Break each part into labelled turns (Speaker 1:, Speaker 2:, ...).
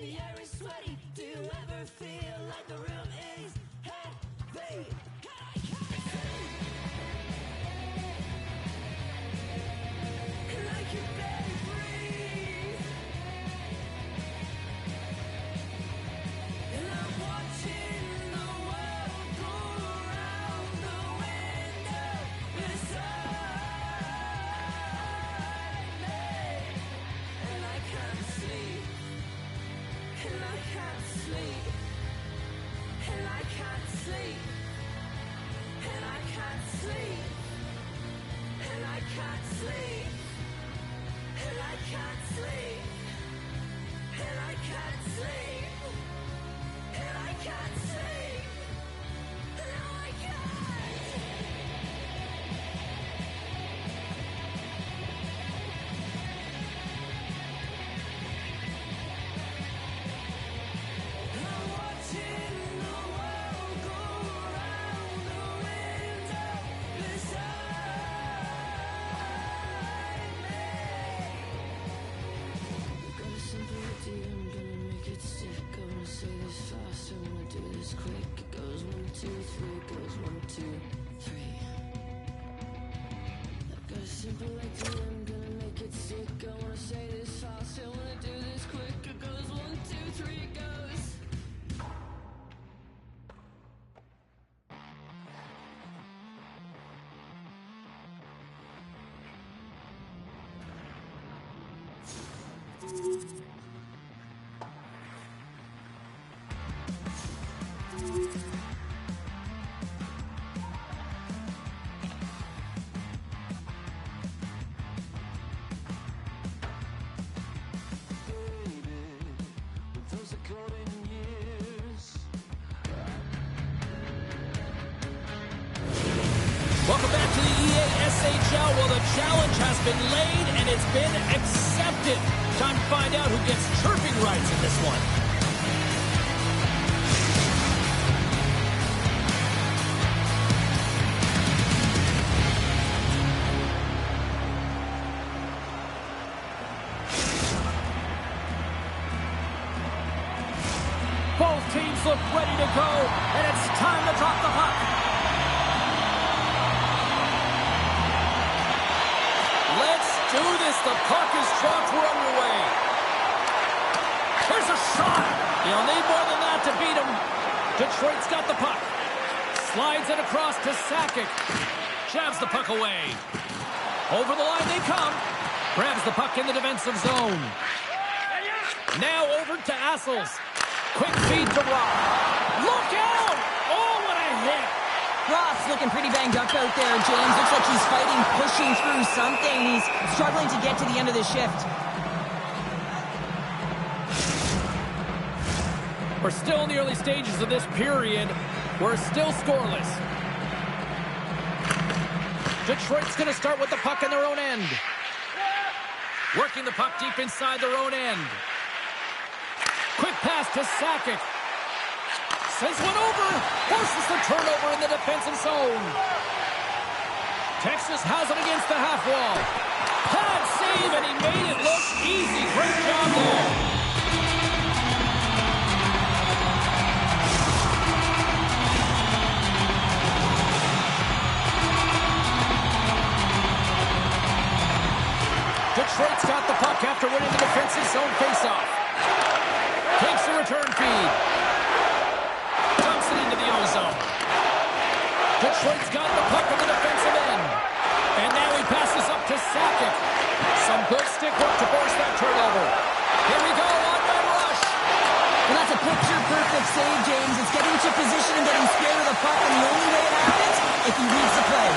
Speaker 1: the air is sweaty. Do you ever feel like the room is heavy? And I can barely breathe. And I'm watching the world go around the window beside me. And I can't sleep. And I can't sleep. And I can't sleep. And I can't sleep. And I can't sleep. And I can't sleep. And I can't sleep. And I can't sleep. And I can't. I'm watching the world go around the window beside me. Got a simple idea, I'm gonna make it stick. I wanna say this fast, I wanna do this quick. It goes 1, 2, 3, it goes 1, 2, 3. I've got a simple idea, I'm gonna make it stick. I wanna say this fast, I wanna do this quick. It goes 1, 2, 3, it goes. Those are golden years.
Speaker 2: Welcome back to the EA SHL. Well, the challenge has been laid and it's been accepted. Time to find out who gets chirping rights in this one. Both teams look ready to go, and it's time to drop the puck. Let's do this. The puck is dropped. We're underway. Here's a shot. You'll need more than that to beat him. Detroit's got the puck. Slides it across to Sakic. Jabs the puck away. Over the line they come. Grabs the puck in the defensive zone. Now over to Assels. Quick feed to Roth. Look out! Oh, what a hit!
Speaker 3: Roth's looking pretty banged up out there, James. Looks like he's fighting, pushing through something. He's struggling to get to the end of the shift.
Speaker 2: We're still in the early stages of this period. We're still scoreless. Detroit's going to start with the puck in their own end. Working the puck deep inside their own end. Quick pass to Sakic. Sends one over. Forces the turnover in the defensive zone. Texas has it against the half wall. Pad save, and he made it look easy. Great job there. Detroit's got the puck after winning the defensive zone faceoff. Takes the return feed. Dumps it into the O-zone. Detroit's got the puck on the defensive end. And now he passes up to Sakic. Some good stick work to force that turnover. Here we go, on-man rush.
Speaker 3: Well, that's a picture-perfect save, James. It's getting to position and getting scared of the puck, and the only way it happens, if he reads the play.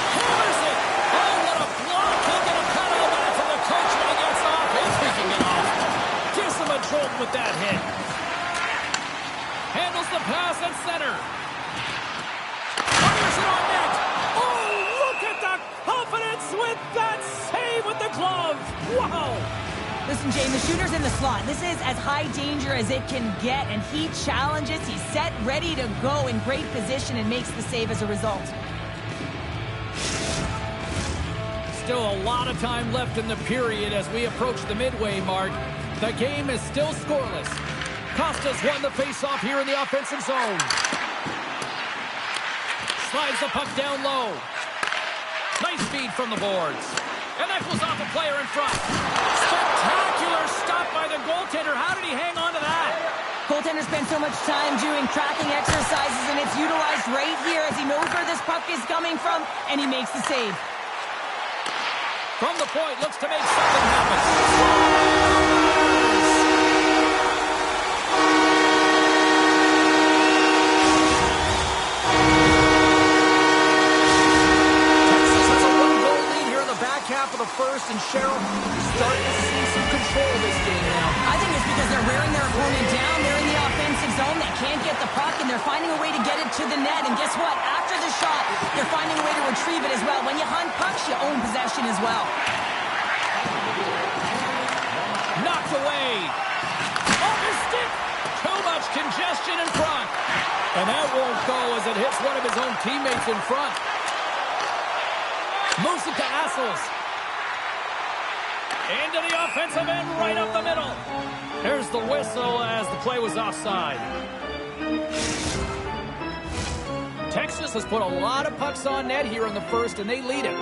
Speaker 2: Hammers it. Oh, what a block. He'll get a penalty back from the coach when he gets off. He's picking it off. Gives him a jolt with that hit. Handles the pass at center. Fires it on net. Oh, look at the confidence with that save with the glove. Wow.
Speaker 3: Listen, James, the shooter's in the slot. This is as high danger as it can get, and he challenges. He's set, ready to go in great position, and makes the save as a result.
Speaker 2: still a lot of time left in the period as we approach the midway mark. The game is still scoreless. Costas won the face-off here in the offensive zone. Slides the puck down low. Nice feed from the boards. And that goes off a player in front. Spectacular stop by the goaltender. How did he hang on to that?
Speaker 3: Goaltender spent so much time doing tracking exercises, and it's utilized right here as he knows where this puck is coming from, and he makes the save.
Speaker 2: From the point, looks to make something happen. Half of the first, and Cheryl, starting to see some control of this game now.
Speaker 3: I think it's because they're wearing their opponent down. They're in the offensive zone. They can't get the puck, and they're finding a way to get it to the net. And guess what? After the shot, they're finding a way to retrieve it as well. When you hunt pucks, you own possession as well.
Speaker 2: Knocked away. Off his stick. Too much congestion in front. And that won't go as it hits one of his own teammates in front. Moves it to Assels. Into the offensive end, right up the middle. There's the whistle as the play was offside. Texas has put a lot of pucks on net here in the first, and they lead it.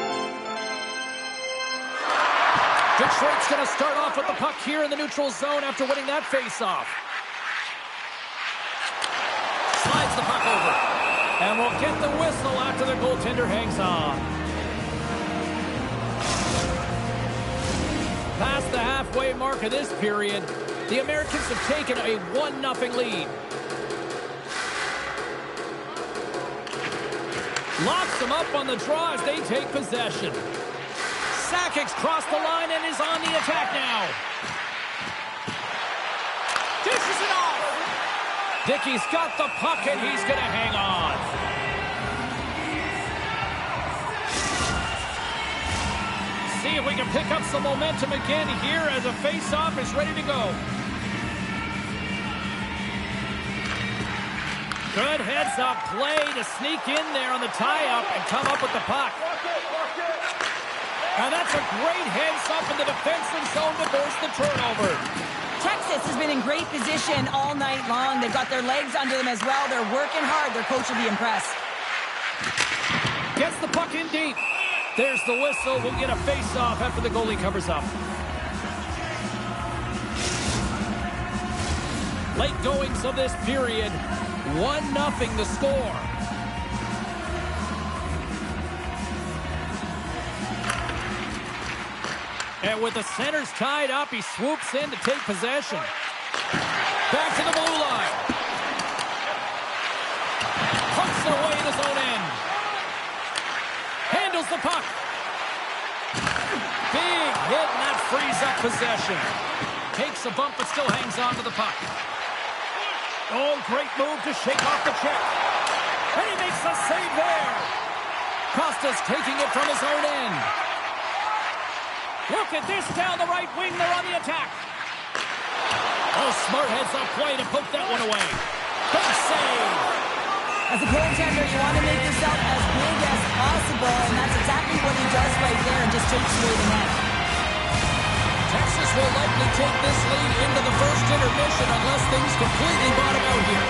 Speaker 2: Detroit's going to start off with the puck here in the neutral zone after winning that faceoff. Slides the puck over. And we'll get the whistle after the goaltender hangs on. Past the halfway mark of this period, the Americans have taken a 1-0 lead. Locks them up on the draw as they take possession. Sakic's crossed the line and is on the attack now. Dishes it off. Dickey's got the puck and he's going to hang on. See if we can pick up some momentum again here as a face-off is ready to go. Good heads-up play to sneak in there on the tie-up and come up with the puck. And that's a great heads-up in the defensive zone to force the turnover.
Speaker 3: Texas has been in great position all night long. They've got their legs under them as well. They're working hard. Their coach will be impressed.
Speaker 2: Gets the puck in deep. There's the whistle. We'll get a face-off after the goalie covers up. Late goings of this period. 1-0 the score. And with the centers tied up, he swoops in to take possession. Back to the blue line. Punts away in his own end. Handles the puck. Big hit, and that frees up possession. Takes a bump, but still hangs on to the puck. Oh, great move to shake off the check. And he makes a save there. Costas taking it from his own end. Look at this down the right wing. They're on the attack. Oh, smart heads-up play to poke that one away. Big save.
Speaker 3: As a goaltender, you want to make yourself as big as possible, and that's exactly what he does right there and just takes away the net.
Speaker 2: Texas will likely take this lead into the first intermission unless things completely bottom out here.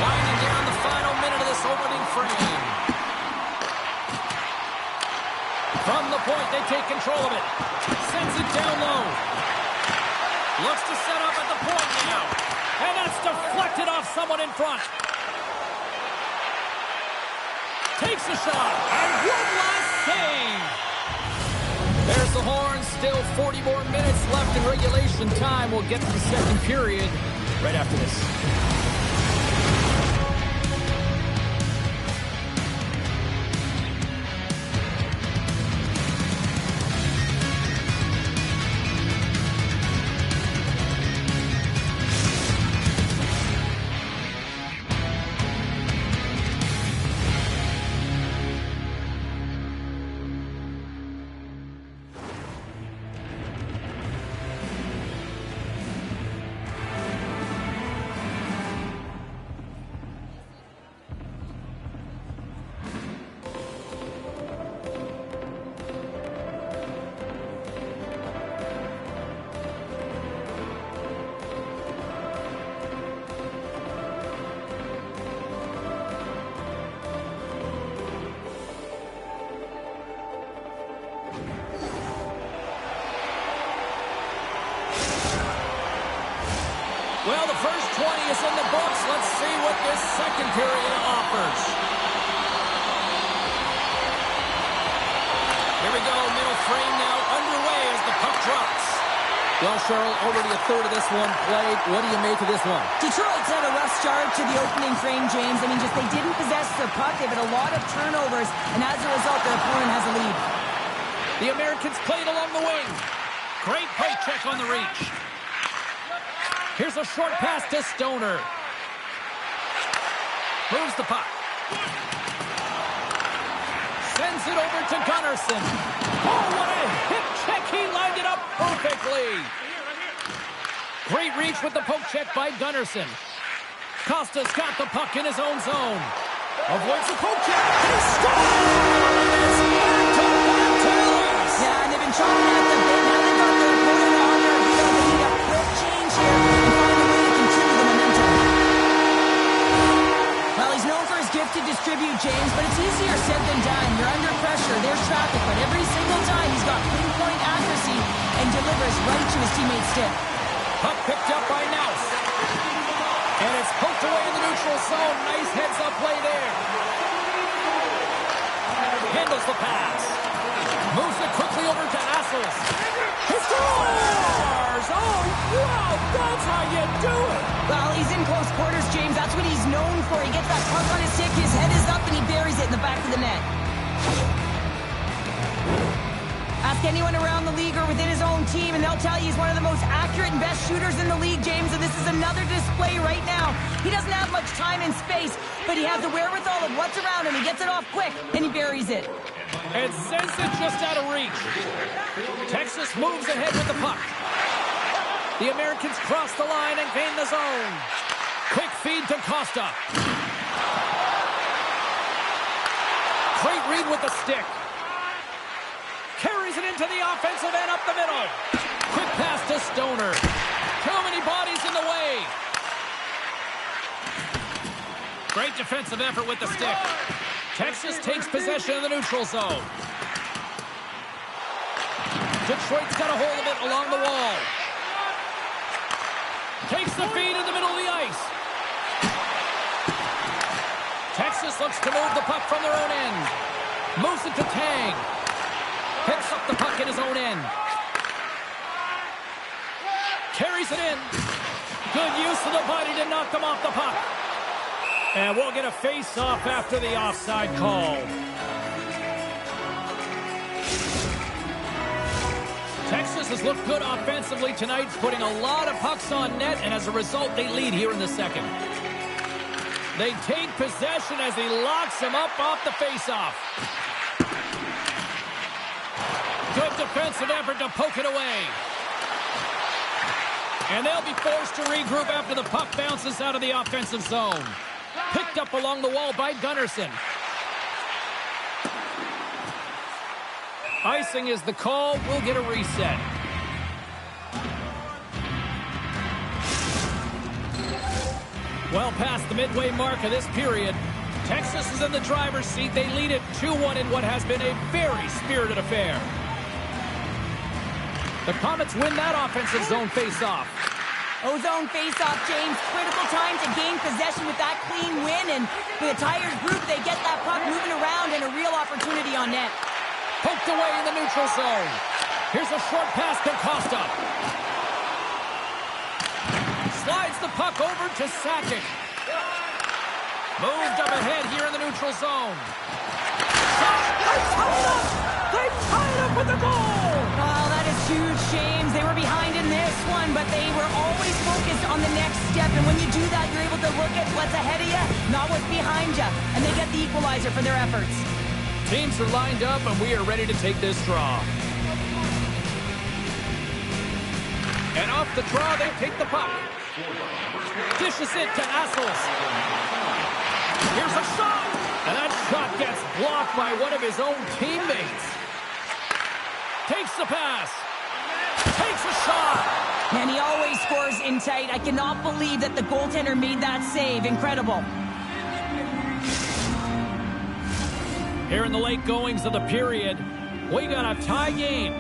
Speaker 2: Winding down the final minute of this opening frame. From the point, they take control of it. Sends it down low. Looks to set up at the point now. And that's deflected off someone in front. Takes a shot. And one last save. There's the horn. Still 40 more minutes left in regulation time. We'll get to the second period right after this. is in the books. Let's see what this second period offers. Here we go, middle frame now underway as the puck drops. Well, Cheryl, already a third of this one played. What do you make of this one?
Speaker 3: Detroit's had a rough start to the opening frame, James. I mean, just they didn't possess their puck. They've had a lot of turnovers, and as a result, their opponent has a lead.
Speaker 2: The Americans played along the wing. Great play check on the reach. Here's a short pass to Stoner. Moves the puck. Sends it over to Gunnarsson. Oh, what a hip check. He lined it up perfectly. Great reach with the poke check by Gunnarsson. Costa's got the puck in his own zone. Avoids the poke check. He scores!
Speaker 3: Yeah, and they've been chopping at the bit. Now they've got their opponent on their heel. They need a quick change here and find a way to continue the momentum. Well, he's known for his gift to distribute, James, but it's easier said than done. You're under pressure, there's traffic, but every single time he's got pinpoint accuracy and delivers right to his teammate's stick.
Speaker 2: Puck picked up by Naus. And it's poked away in the neutral zone. Nice heads-up play there. Handles the pass. Moves it quickly over to Assels. He scores! Oh, wow! That's how you do it!
Speaker 3: Well, he's in close quarters, James. That's what he's known for. He gets that puck on his stick, his head is up, and he buries it in the back of the net. Ask anyone around the league or within his own team, and they'll tell you he's one of the most accurate and best shooters in the league, James, and this is another display right now. He doesn't have much time and space, but he has the wherewithal of what's around him. He gets it off quick, and he buries it.
Speaker 2: And sends it just out of reach. Texas moves ahead with the puck. The Americans cross the line and gain the zone. Quick feed to Costa. Great read with the stick. Carries it into the offensive end up the middle. Quick pass to Stoner. Too many bodies in the way. Great defensive effort with the stick. Texas takes possession of the neutral zone. Detroit's got a hold of it along the wall. Takes the feed in the middle of the ice. Texas looks to move the puck from their own end. Moves it to Tang. Picks up the puck in his own end. Carries it in. Good use of the body to knock them off the puck. And we'll get a face-off after the offside call. Texas has looked good offensively tonight, putting a lot of pucks on net, and as a result, they lead here in the second. They take possession as he locks him up off the face-off. Good defensive effort to poke it away. And they'll be forced to regroup after the puck bounces out of the offensive zone. Picked up along the wall by Gunnarsson. Icing is the call. We'll get a reset. Well past the midway mark of this period. Texas is in the driver's seat. They lead it 2-1 in what has been a very spirited affair. The Komets win that offensive zone face-off.
Speaker 3: Ozone face-off, James. Critical time to gain possession with that clean win, and with a tired group, they get that puck moving around and a real opportunity on net.
Speaker 2: Poked away in the neutral zone. Here's a short pass to Costa. Slides the puck over to Sakic. Moved up ahead here in the neutral zone. They tie it up! They tie it up with the goal!
Speaker 3: Oh, that is huge, James. They were behind in this one, but they were always focused on the next step. And when you do that, you're able to look at what's ahead of you, not what's behind you. And they get the equalizer for their efforts.
Speaker 2: Teams are lined up, and we are ready to take this draw. And off the draw, they take the puck. Dishes it to Assels. Here's a shot. And that shot gets blocked by one of his own teammates. Takes the pass. Takes a shot.
Speaker 3: And he always scores in tight. I cannot believe that the goaltender made that save. Incredible.
Speaker 2: Here in the late goings of the period, we got a tie game.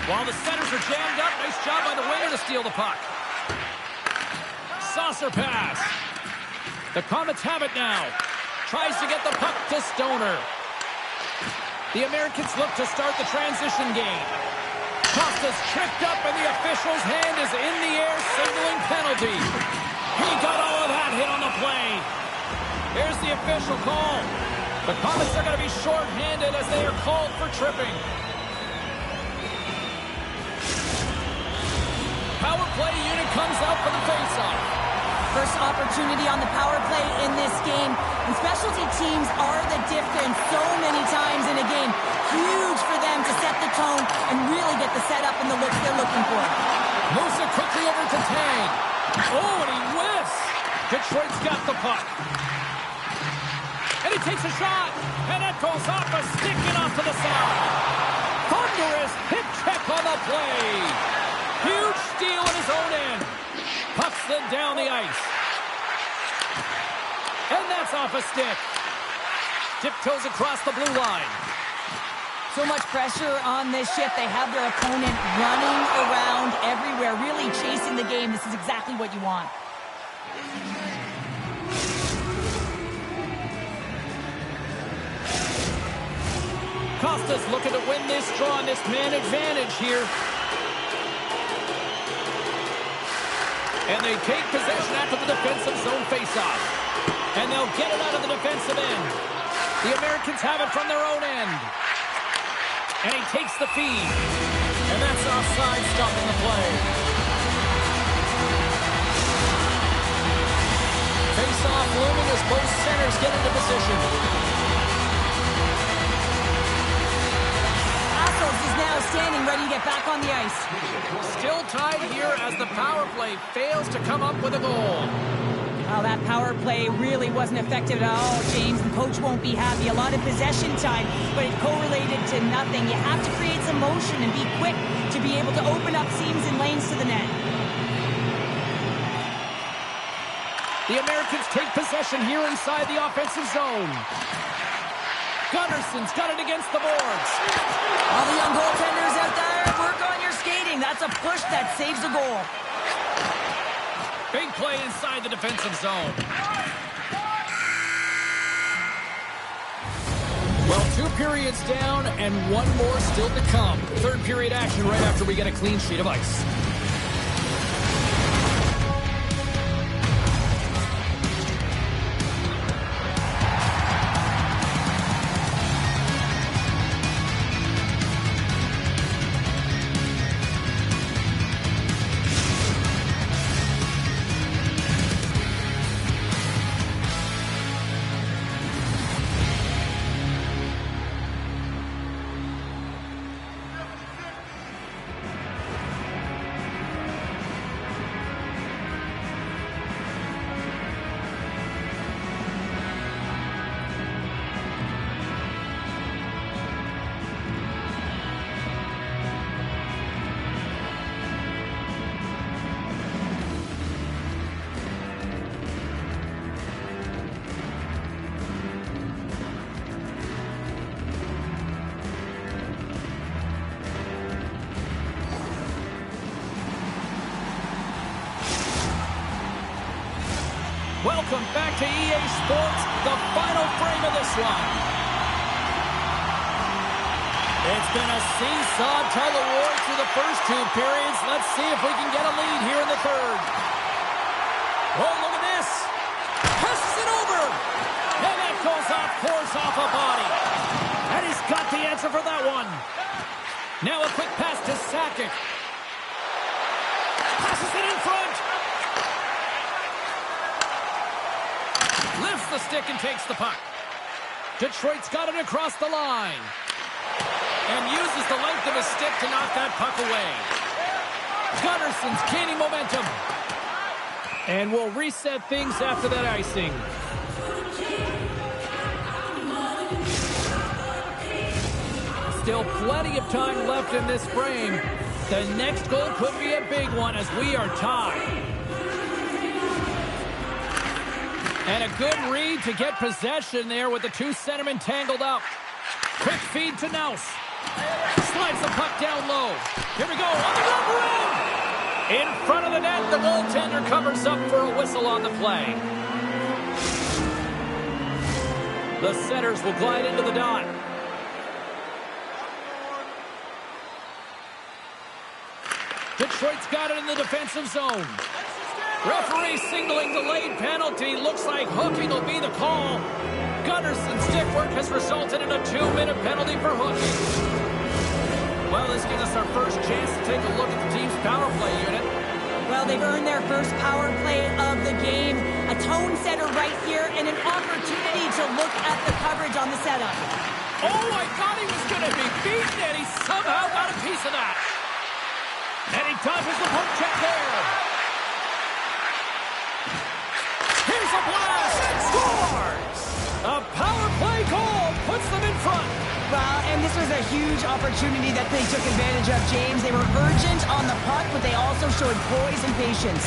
Speaker 2: While the centers are jammed up, nice job by the winger to steal the puck. Saucer pass. The Komets have it now. Tries to get the puck to Stoner. The Americans look to start the transition game. Costa's tripped up and the official's hand is in the air, signaling penalty. He got all of that hit on the play. Here's the official call. The Komets are going to be short-handed as they are called for tripping. Power play unit comes out for the face-off.
Speaker 3: First opportunity on the power play in this game. And specialty teams are the difference so many times in a game. Huge for them to set the tone and really get the setup and the looks they're looking for.
Speaker 2: Moves it quickly over to Tang. Oh, and he whiffs. Detroit's got the puck. And he takes a shot. And that goes off a stick and off to the side. Thunderous hip check on the play. Huge steal in his own end. Puck slid down the ice. And that's off a stick. Tiptoes across the blue line.
Speaker 3: So much pressure on this shift. They have their opponent running around everywhere, really chasing the game. This is exactly what you want.
Speaker 2: Costa's looking to win this draw on this man advantage here. And they take possession after the defensive zone faceoff. And they'll get it out of the defensive end. The Americans have it from their own end. And he takes the feed. And that's offside, stopping the play. Face-off looming as both centers get into position.
Speaker 3: Is now standing ready to get back on the ice.
Speaker 2: Still tied here as the power play fails to come up with a goal.
Speaker 3: Well, that power play really wasn't effective at all, James. The coach won't be happy. A lot of possession time, but it correlated to nothing. You have to create some motion and be quick to be able to open up seams and lanes to the net.
Speaker 2: The Americans take possession here inside the offensive zone. Gunnarson's got it against the boards.
Speaker 3: All the young goaltenders out there, work on your skating. That's a push that saves a goal.
Speaker 2: Big play inside the defensive zone. Well, 2 periods down and 1 more still to come. Third period action right after we get a clean sheet of ice. Welcome back to EA Sports, the final frame of this one. It's been a seesaw tug-of-war through the first 2 periods. Let's see if we can get a lead here in the third. Oh, look at this. Passes it over. And that goes off course off a body. And he's got the answer for that one. Now a quick pass to Sakic. Passes it in front. Lifts the stick and takes the puck. Detroit's got it across the line. And uses the length of his stick to knock that puck away. Gunnarson's gaining momentum. And we'll reset things after that icing. Still plenty of time left in this frame. The next goal could be a big one as we are tied. And a good read to get possession there with the 2 centermen tangled up. Quick feed to Naus. Slides the puck down low. Here we go, on the rubber rim! In front of the net, the goaltender covers up for a whistle on the play. The Senators will glide into the dot. Detroit's got it in the defensive zone. Referee signaling delayed penalty. Looks like hooking will be the call. Gunnarson's stick work has resulted in a 2-minute penalty for hooking. Well, this gives us our first chance to take a look at the team's power play unit.
Speaker 3: Well, they've earned their first power play of the game. A tone setter right here and an opportunity to look at the coverage on the setup.
Speaker 2: Oh, I thought he was going to be beaten, and he somehow got a piece of that. And he dodges the poke check there. Here's a blast. Scores! A power play goal puts them in front.
Speaker 3: Well, and this was a huge opportunity that they took advantage of, James. They were urgent on the puck, but they also showed poise and patience.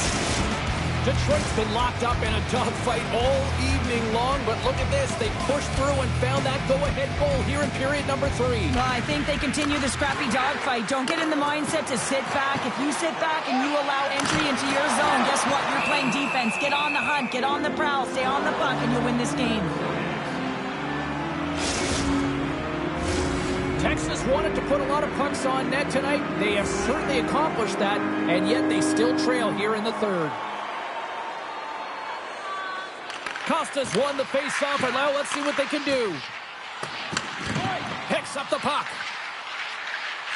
Speaker 2: Detroit's been locked up in a dogfight all evening long, but look at this. They pushed through and found that go-ahead goal here in period number 3.
Speaker 3: Well, I think they continue the scrappy dogfight. Don't get in the mindset to sit back. If you sit back and you allow entry into your zone, guess what? You're playing defense. Get on the hunt, get on the prowl, stay on the puck, and you'll win this game.
Speaker 2: Texas wanted to put a lot of pucks on net tonight. They have certainly accomplished that, and yet they still trail here in the third. Costa's won the face-off, and now let's see what they can do. Picks up the puck.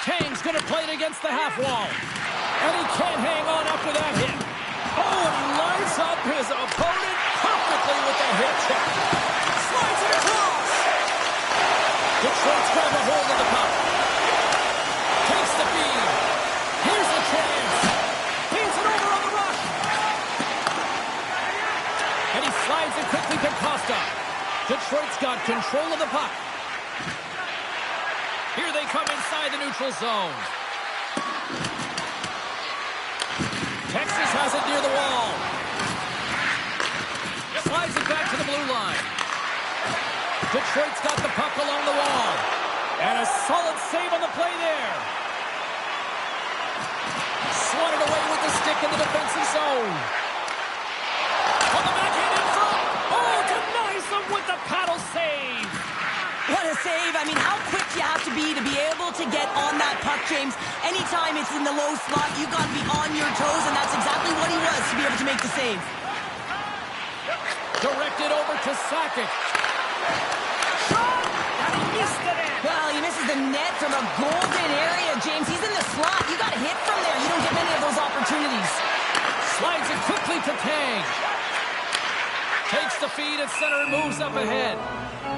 Speaker 2: Tang's going to play it against the half wall. And he can't hang on after that hit. Oh, and he lines up his opponent perfectly with the hit check. Slides it across. Detroit's got a hold of the puck. Takes the feed. Here's the chance. Feeds it over on the rush. And he slides it quickly to Costa. Detroit's got control of the puck. Here they come inside the neutral zone. Texas has it near the wall. Slides it back to the blue line. Detroit's got the puck along the wall. And a solid save on the play there. Swatted away with the stick in the defensive zone. On the backhand in front. Oh, denies them with the paddle save.
Speaker 3: What a save. I mean, how quick you have to be able to get on that puck, James. Anytime it's in the low slot, you've got to be on your toes, and that's exactly what he was to be able to make the save.
Speaker 2: Directed over to Sakic. Shot! And he missed it in.
Speaker 3: Well, he misses the net from a golden area, James. He's in the slot. You got to hit from there. You don't get many of those opportunities.
Speaker 2: Slides it quickly to Tang. Takes the feed at center and moves up ahead.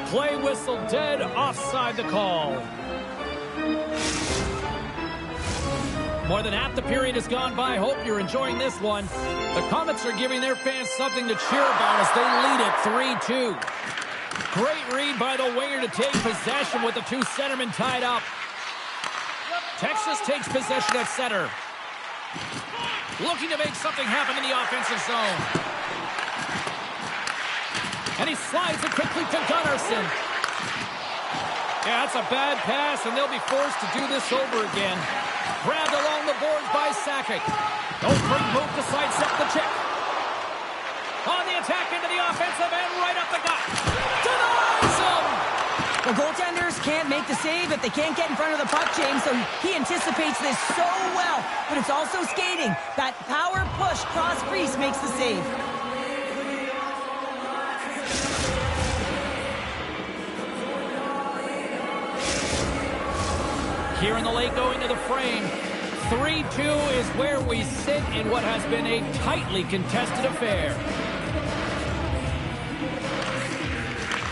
Speaker 2: Play whistle dead, offside the call. More than half the period has gone by. Hope you're enjoying this one. The Komets are giving their fans something to cheer about as they lead it 3-2. Great read by the winger to take possession with the two centermen tied up. Texas takes possession at center. Looking to make something happen in the offensive zone. And he slides it quickly to Gunnarsson. Yeah, that's a bad pass, and they'll be forced to do this over again. Grabbed along the boards by Sakic. No great move to sidestep the check. On the attack into the offensive end, right up the gut. Denies him!
Speaker 3: The goaltenders can't make the save if they can't get in front of the puck, James, so he anticipates this so well. But it's also skating. That power push cross-crease makes the save.
Speaker 2: Here in the late going to the frame. 3-2 is where we sit in what has been a tightly contested affair.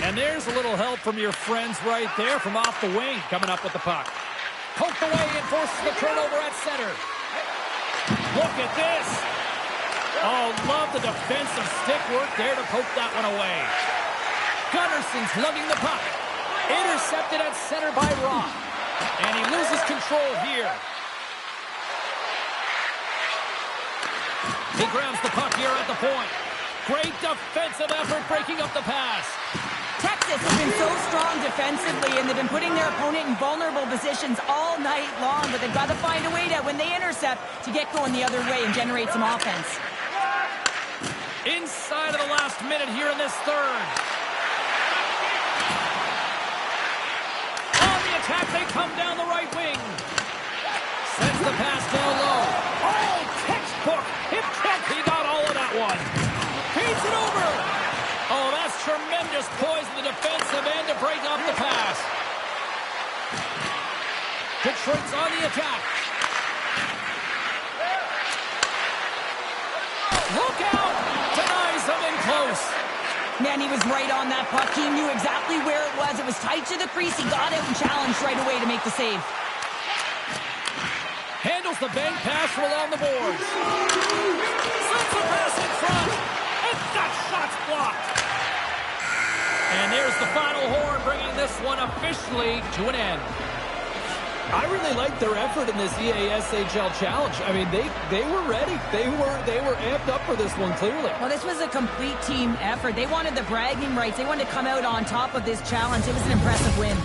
Speaker 2: And there's a little help from your friends right there from off the wing coming up with the puck. Poked away and forces the turnover at center. Look at this. Oh, love the defensive stick work there to poke that one away. Gunnarson's lugging the puck. Intercepted at center by Rock. And he loses control here. He grabs the puck here at the point. Great defensive effort breaking up the pass.
Speaker 3: Texas this. They've been so strong defensively, and they've been putting their opponent in vulnerable positions all night long, but they've got to find a way to, when they intercept, to get going the other way and generate some offense.
Speaker 2: Inside of the last minute here in this third. On the attack, they come down the right wing. Sends the pass down low. Oh, textbook. Hip check. He got all of that one. Feeds it over. Oh, that's tremendous poise in the defensive end to break up the pass. Detroit's on the attack. Look out! Denies him in close.
Speaker 3: Man, he was right on that puck. He knew exactly where it was. It was tight to the crease. He got out and challenged right away to make the save.
Speaker 2: Handles the bank pass from along the boards. Sends the pass in front. And that shot's blocked. And there's the final horn, bringing this one officially to an end.
Speaker 4: I really like their effort in this EASHL challenge. I mean, they were ready. They were amped up for this one, clearly.
Speaker 3: Well, this was a complete team effort. They wanted the bragging rights. They wanted to come out on top of this challenge. It was an impressive win.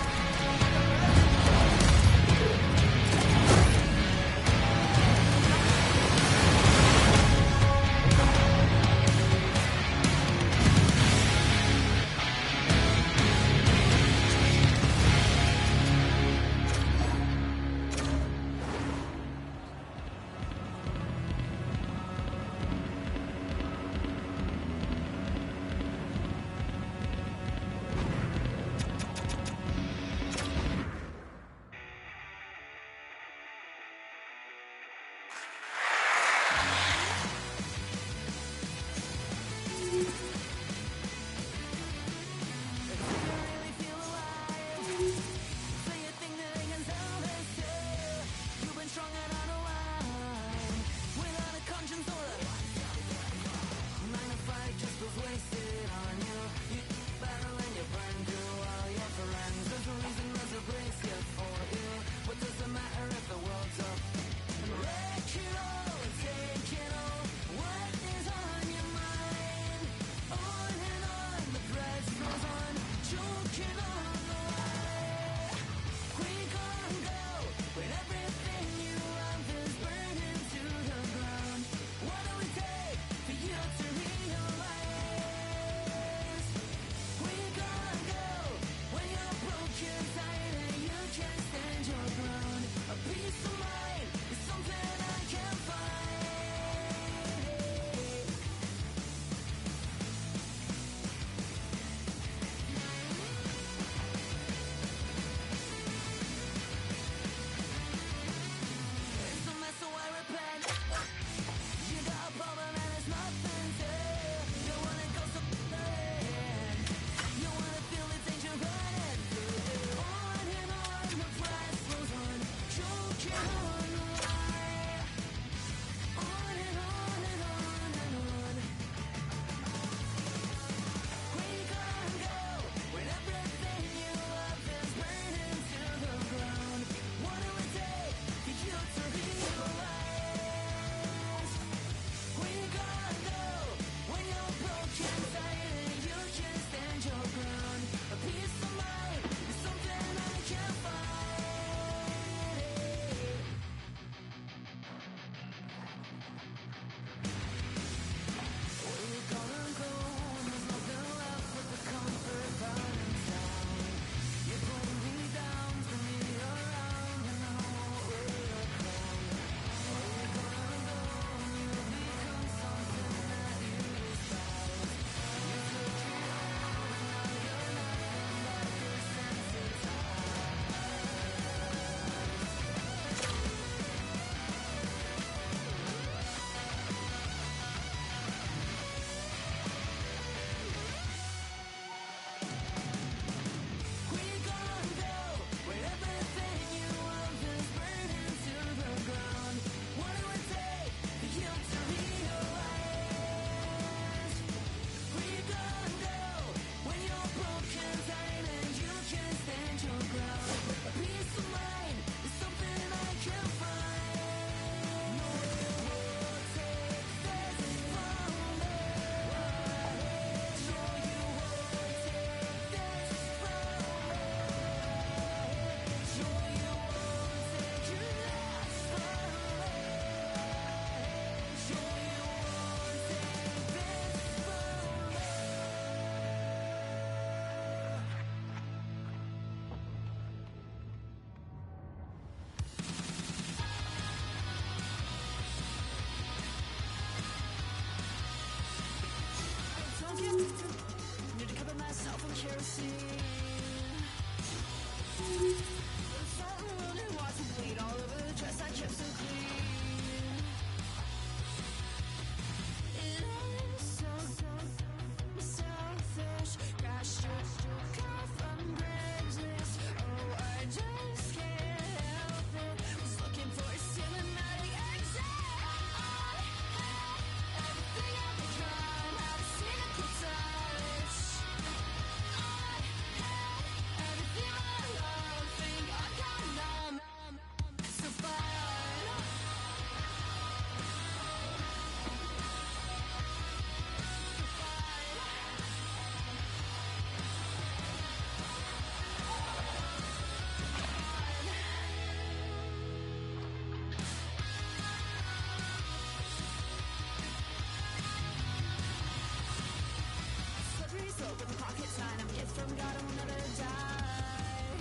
Speaker 1: from God, I will never die.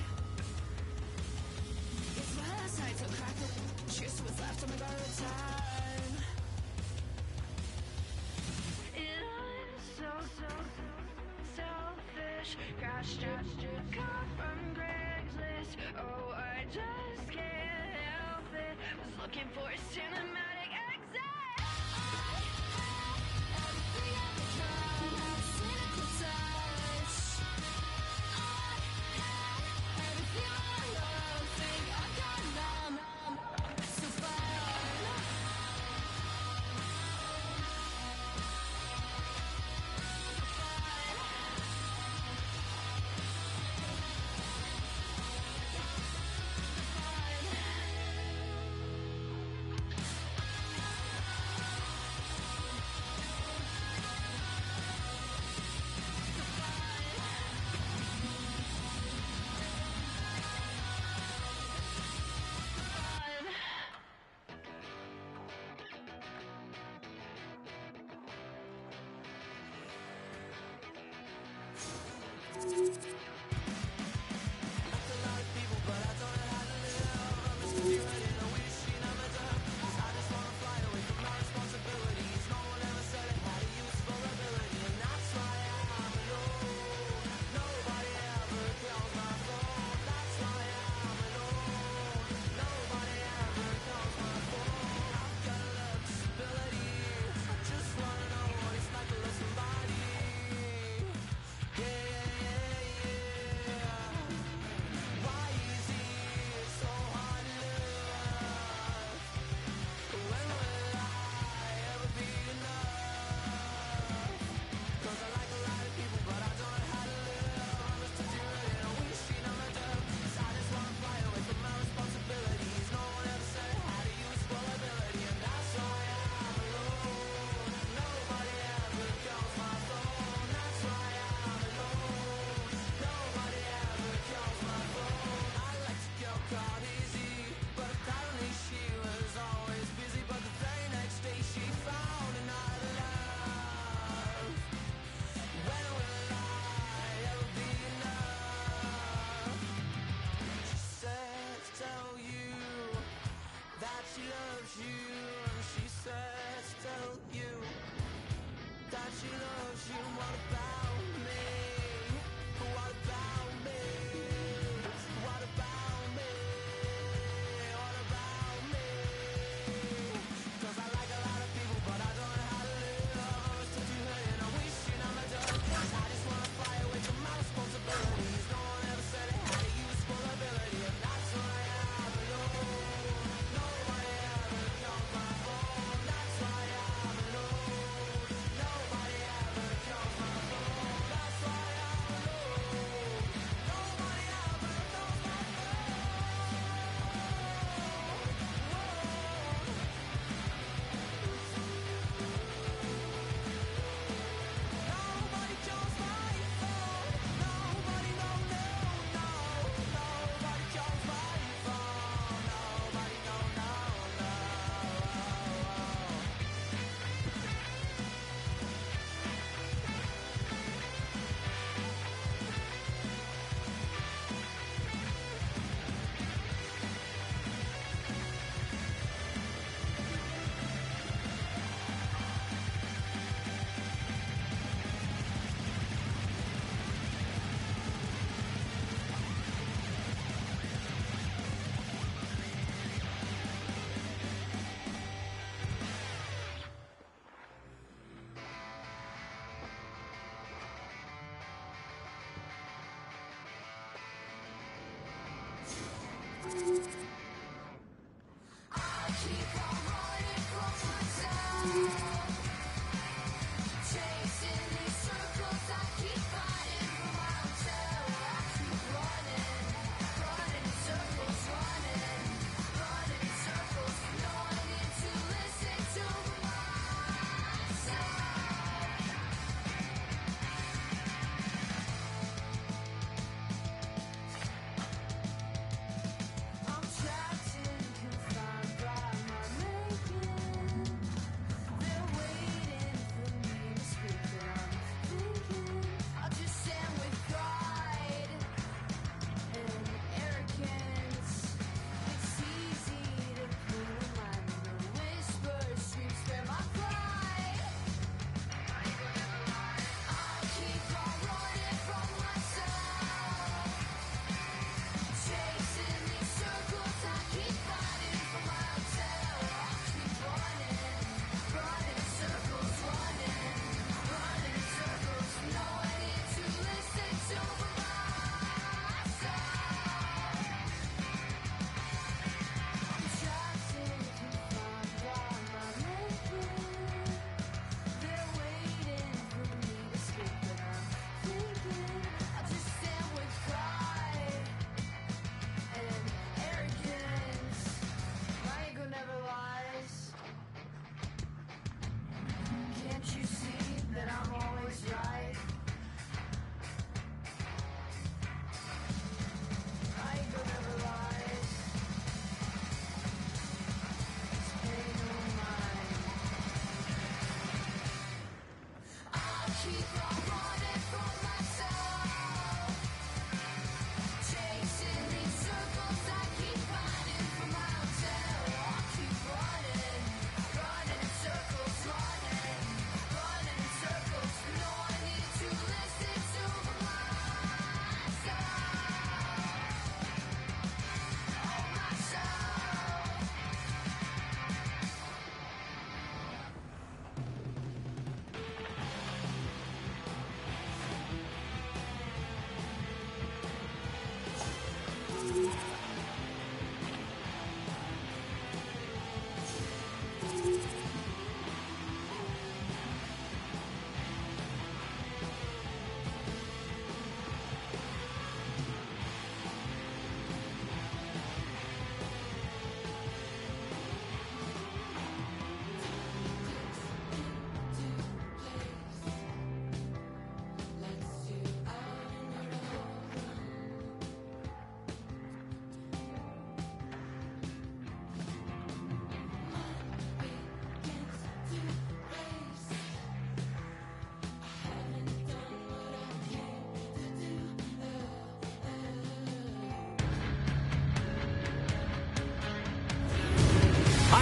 Speaker 1: It's my last night, so crack the cheers to what's left. Oh my God, the time. And I'm so selfish. Crashed your car from Craigslist. Oh, I just can't help it. Was looking for a cinematic exit. Everything I've become, have a cynical touch. Everything I love, think I got numb. So fine.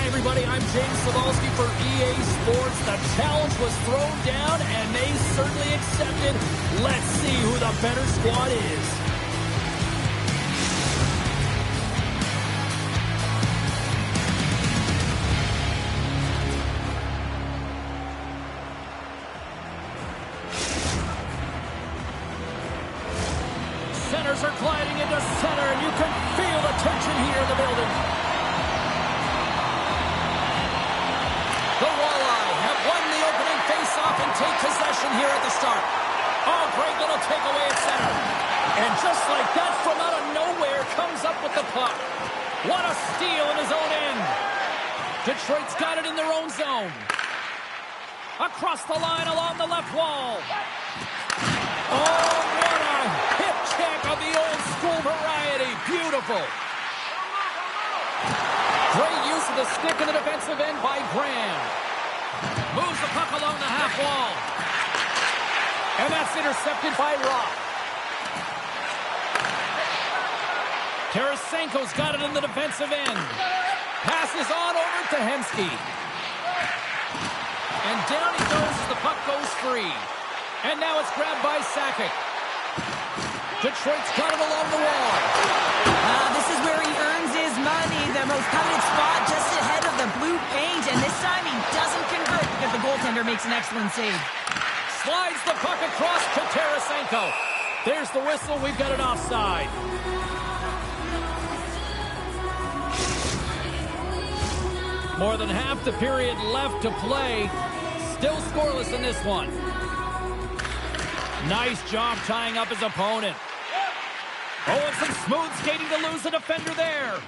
Speaker 2: Hi, everybody. I'm James Cebulski for EA Sports. The challenge was thrown down, and they certainly accepted. Let's see who the better squad is. Centers are gliding into center, and you can feel the tension here in the building. The Walleye have won the opening faceoff and take possession here at the start. Oh, great little takeaway at center. And just like that, from out of nowhere, comes up with the puck. What a steal in his own end. Detroit's got it in their own zone. Across the line along the left wall. Oh, what a hip check of the old school variety. Beautiful. Great use of the stick in the defensive end by Graham. Moves the puck along the half wall. And that's intercepted by Rock. Tarasenko's got it in the defensive end. Passes on over to Hemsky. And down he goes as the puck goes free. And now it's grabbed by Sakic. Detroit's got it along the wall.
Speaker 3: This is where he earns his money. The most coveted spot just ahead of the blue paint. And this time he doesn't convert because the goaltender makes an excellent save.
Speaker 2: Slides the puck across to Tarasenko. There's the whistle. We've got it offside. More than half the period left to play. Still scoreless in this one. Nice job tying up his opponent. Oh, and some smooth skating to lose the defender there.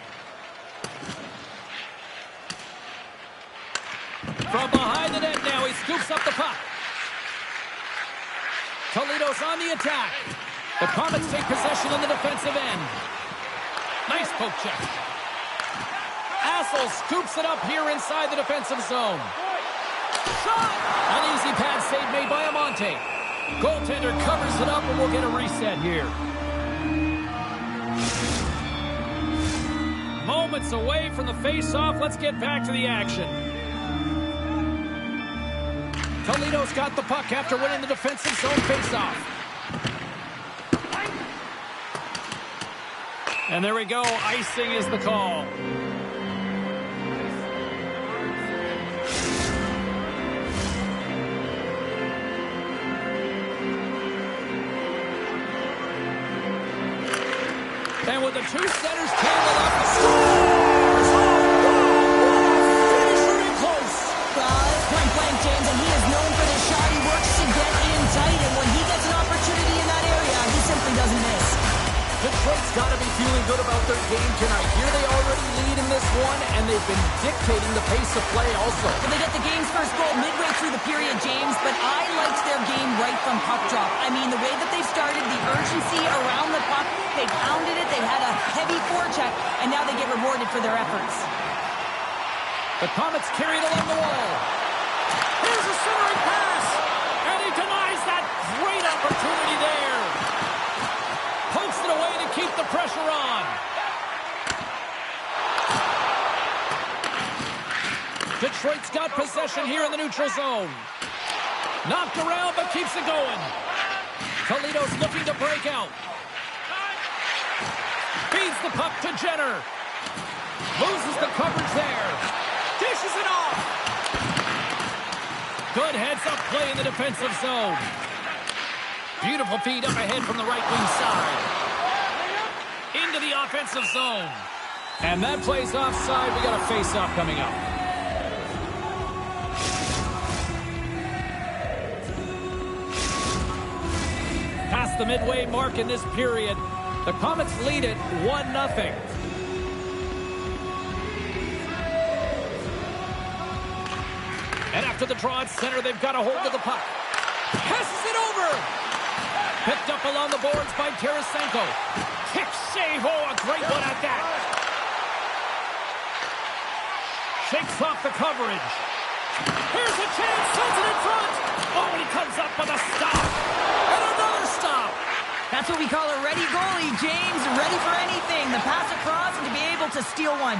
Speaker 2: From behind the net now, he scoops up the puck. Toledo's on the attack. The Komets take possession on the defensive end. Nice poke check. Assel scoops it up here inside the defensive zone. Shot! An easy pad save made by Amante. Goaltender covers it up, and we'll get a reset here. Moments away from the face-off. Let's get back to the action. Toledo's got the puck after winning the defensive zone face-off. And there we go. Icing is the call. And with the two centers tangled up, the scores! Oh, finish really close.
Speaker 3: It's point blank, James, and he is known for the shot. He works to get in tight, and when he gets an opportunity in that area, he simply doesn't miss.
Speaker 2: Detroit's got to be feeling good about their game tonight. Here they already lead in this one, and they've been dictating the pace of play also.
Speaker 3: Well, they get the game's first goal midway through the period, James, but I liked their game right from puck drop. I mean, the way that they started, the urgency around the puck, they pounded it, they had a heavy forecheck, and now they get rewarded for their efforts.
Speaker 2: The Komets carry it along the wall. Here's a centering pass, and he denies that great opportunity there. Pokes it away to keep the pressure on. Detroit's got possession here in the neutral zone. Knocked around, but keeps it going. Toledo's looking to break out. Feeds the puck to Jenner. Loses the coverage there. Dishes it off. Good heads-up play in the defensive zone. Beautiful feed up ahead from the right wing side. Into the offensive zone. And that plays offside. We got a face-off coming up. Past the midway mark in this period, the Komets lead it 1-0. And after the draw at center, they've got a hold of the puck. Passes it over. Picked up along the boards by Tarasenko. Kick save. Oh, a great one at that. Shakes off the coverage. Here's a chance. Sends it in front. Oh, and he comes up with a stop. And another stop.
Speaker 3: That's what we call a ready goalie, James. Ready for anything. The pass across and to be able to steal one.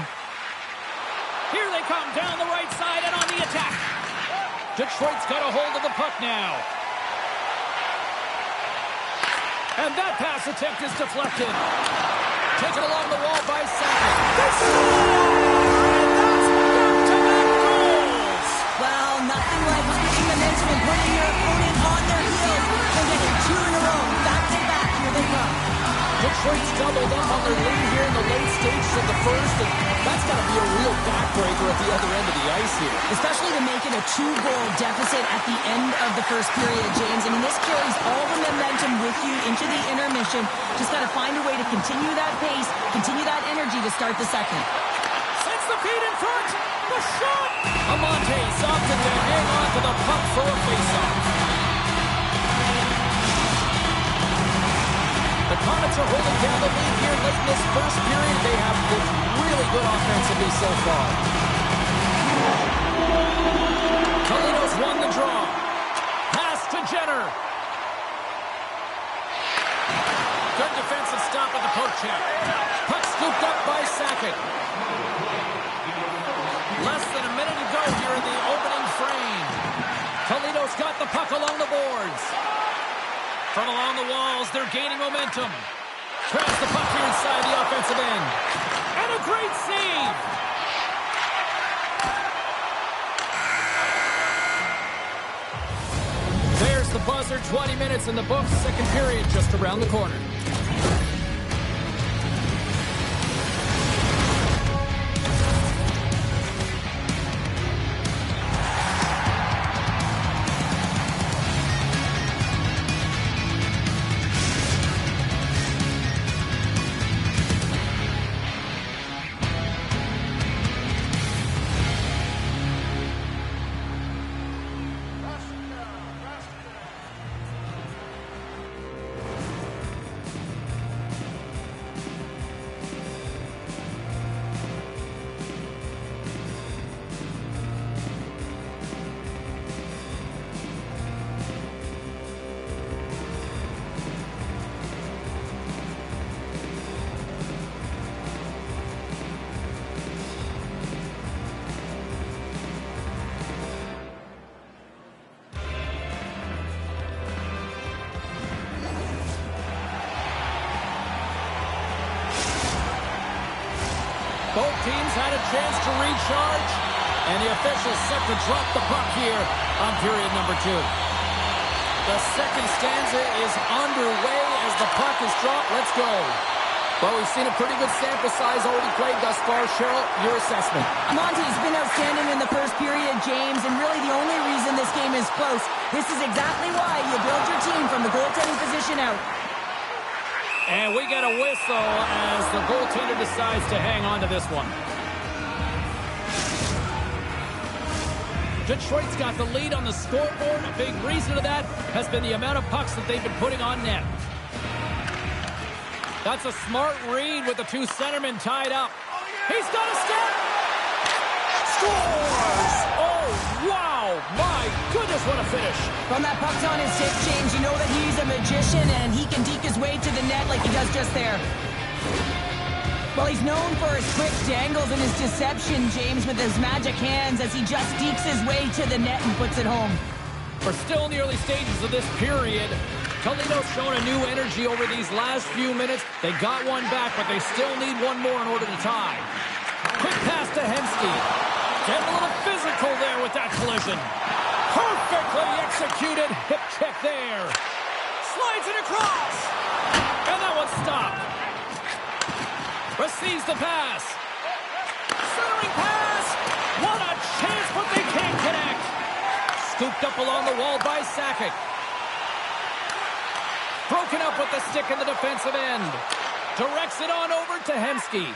Speaker 2: Here they come down the right side and on the attack. Detroit's got a hold of the puck now. And that pass attempt is deflected. Taken along the wall by Sakic. They score! And that's back-to-back goals!
Speaker 3: Well, nothing like switching momentum and putting your opponent on their heels and getting two in a row. Back-to-back, here they come.
Speaker 4: Detroit's doubled up on their lead here in the late stages of the first, and that's got to be a real backbreaker at the other end of the ice here.
Speaker 3: Especially to make it a two-goal deficit at the end of the first period, James. I mean, this carries all the momentum with you into the intermission. Just got to find a way to continue that pace, continue that energy to start the second.
Speaker 2: Sends the feet in front. The shot. Amonte's opted to hang on to the puck for a faceoff. The Komets are holding down the lead here late in this first period. They have looked really good offensively so far. Toledo's won the draw. Pass to Jenner. Good defensive stop at the poke check. Puck scooped up by Sakic. Less than a minute to go here in the opening frame. Toledo's got the puck along the boards. From along the walls, they're gaining momentum. Grabs the puck here inside the offensive end. And a great save! There's the buzzer. 20 minutes in the books. Second period just around the corner. Both teams had a chance to recharge, and the officials set to drop the puck here on period number 2. The second stanza is underway as the puck is dropped. Let's go. Well, we've seen a pretty good sample size already played thus far. Cheryl, your assessment.
Speaker 3: Monty's been outstanding in the first period, James, and really the only reason this game is close. This is exactly why you build your team from the goaltending position out.
Speaker 2: And we get a whistle as the goaltender decides to hang on to this one. Detroit's got the lead on the scoreboard. A big reason to that has been the amount of pucks that they've been putting on net. That's a smart read with the two centermen tied up. He's got a step. Scores! Oh, wow! My goodness, what a finish.
Speaker 3: From that puck's on his stick, James, you know that he's a magician and he can deke his way to the net like he does just there. Well, he's known for his quick dangles and his deception, James, with his magic hands as he just dekes his way to the net and puts it home.
Speaker 2: We're still in the early stages of this period. Toledo's shown a new energy over these last few minutes. They got one back, but they still need one more in order to tie. Quick pass to Hemsky. Getting a little physical there with that collision. Perfectly executed hip check there. Slides it across. And that one's stopped. Receives the pass. Centering pass. What a chance, but they can't connect. Scooped up along the wall by Sakic. Broken up with the stick in the defensive end. Directs it on over to Hemsky.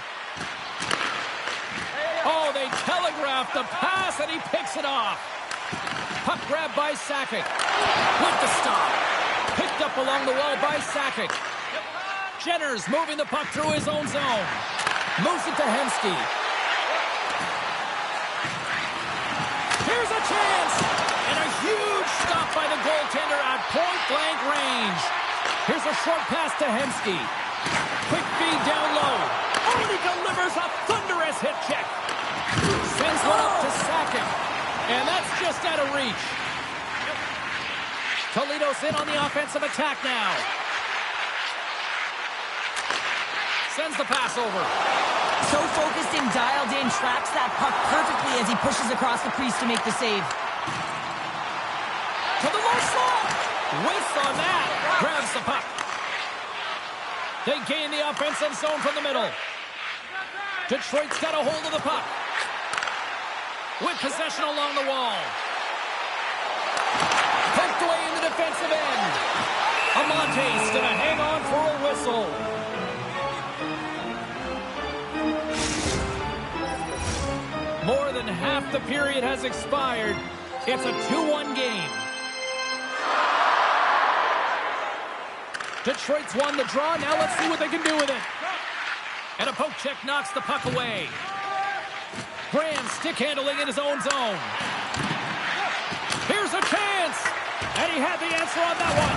Speaker 2: Oh, they telegraphed the pass, and he picks it off. Puck grab by Sakic. With the stop. Picked up along the wall by Sakic. Jenner's moving the puck through his own zone. Moves it to Hemsky. Here's a chance. And a huge stop by the goaltender at point-blank range. Here's a short pass to Hemsky. Quick feed down low. Oh, and he delivers a thunderous hit check. Sends out of reach. Toledo's in on the offensive attack now. Sends the pass over.
Speaker 3: So focused and dialed in, traps that puck perfectly as he pushes across the crease to make the save.
Speaker 2: To the low slot. Whiffs on that. Grabs the puck. They gain the offensive zone from the middle. Detroit's got a hold of the puck. With possession along the wall. Poked away in the defensive end. Amonte's going to hang on for a whistle. More than half the period has expired. It's a 2-1 game. Detroit's won the draw. Now let's see what they can do with it. And a poke check knocks the puck away. Graham stick handling in his own zone. Here's a chance. And he had the answer on that one.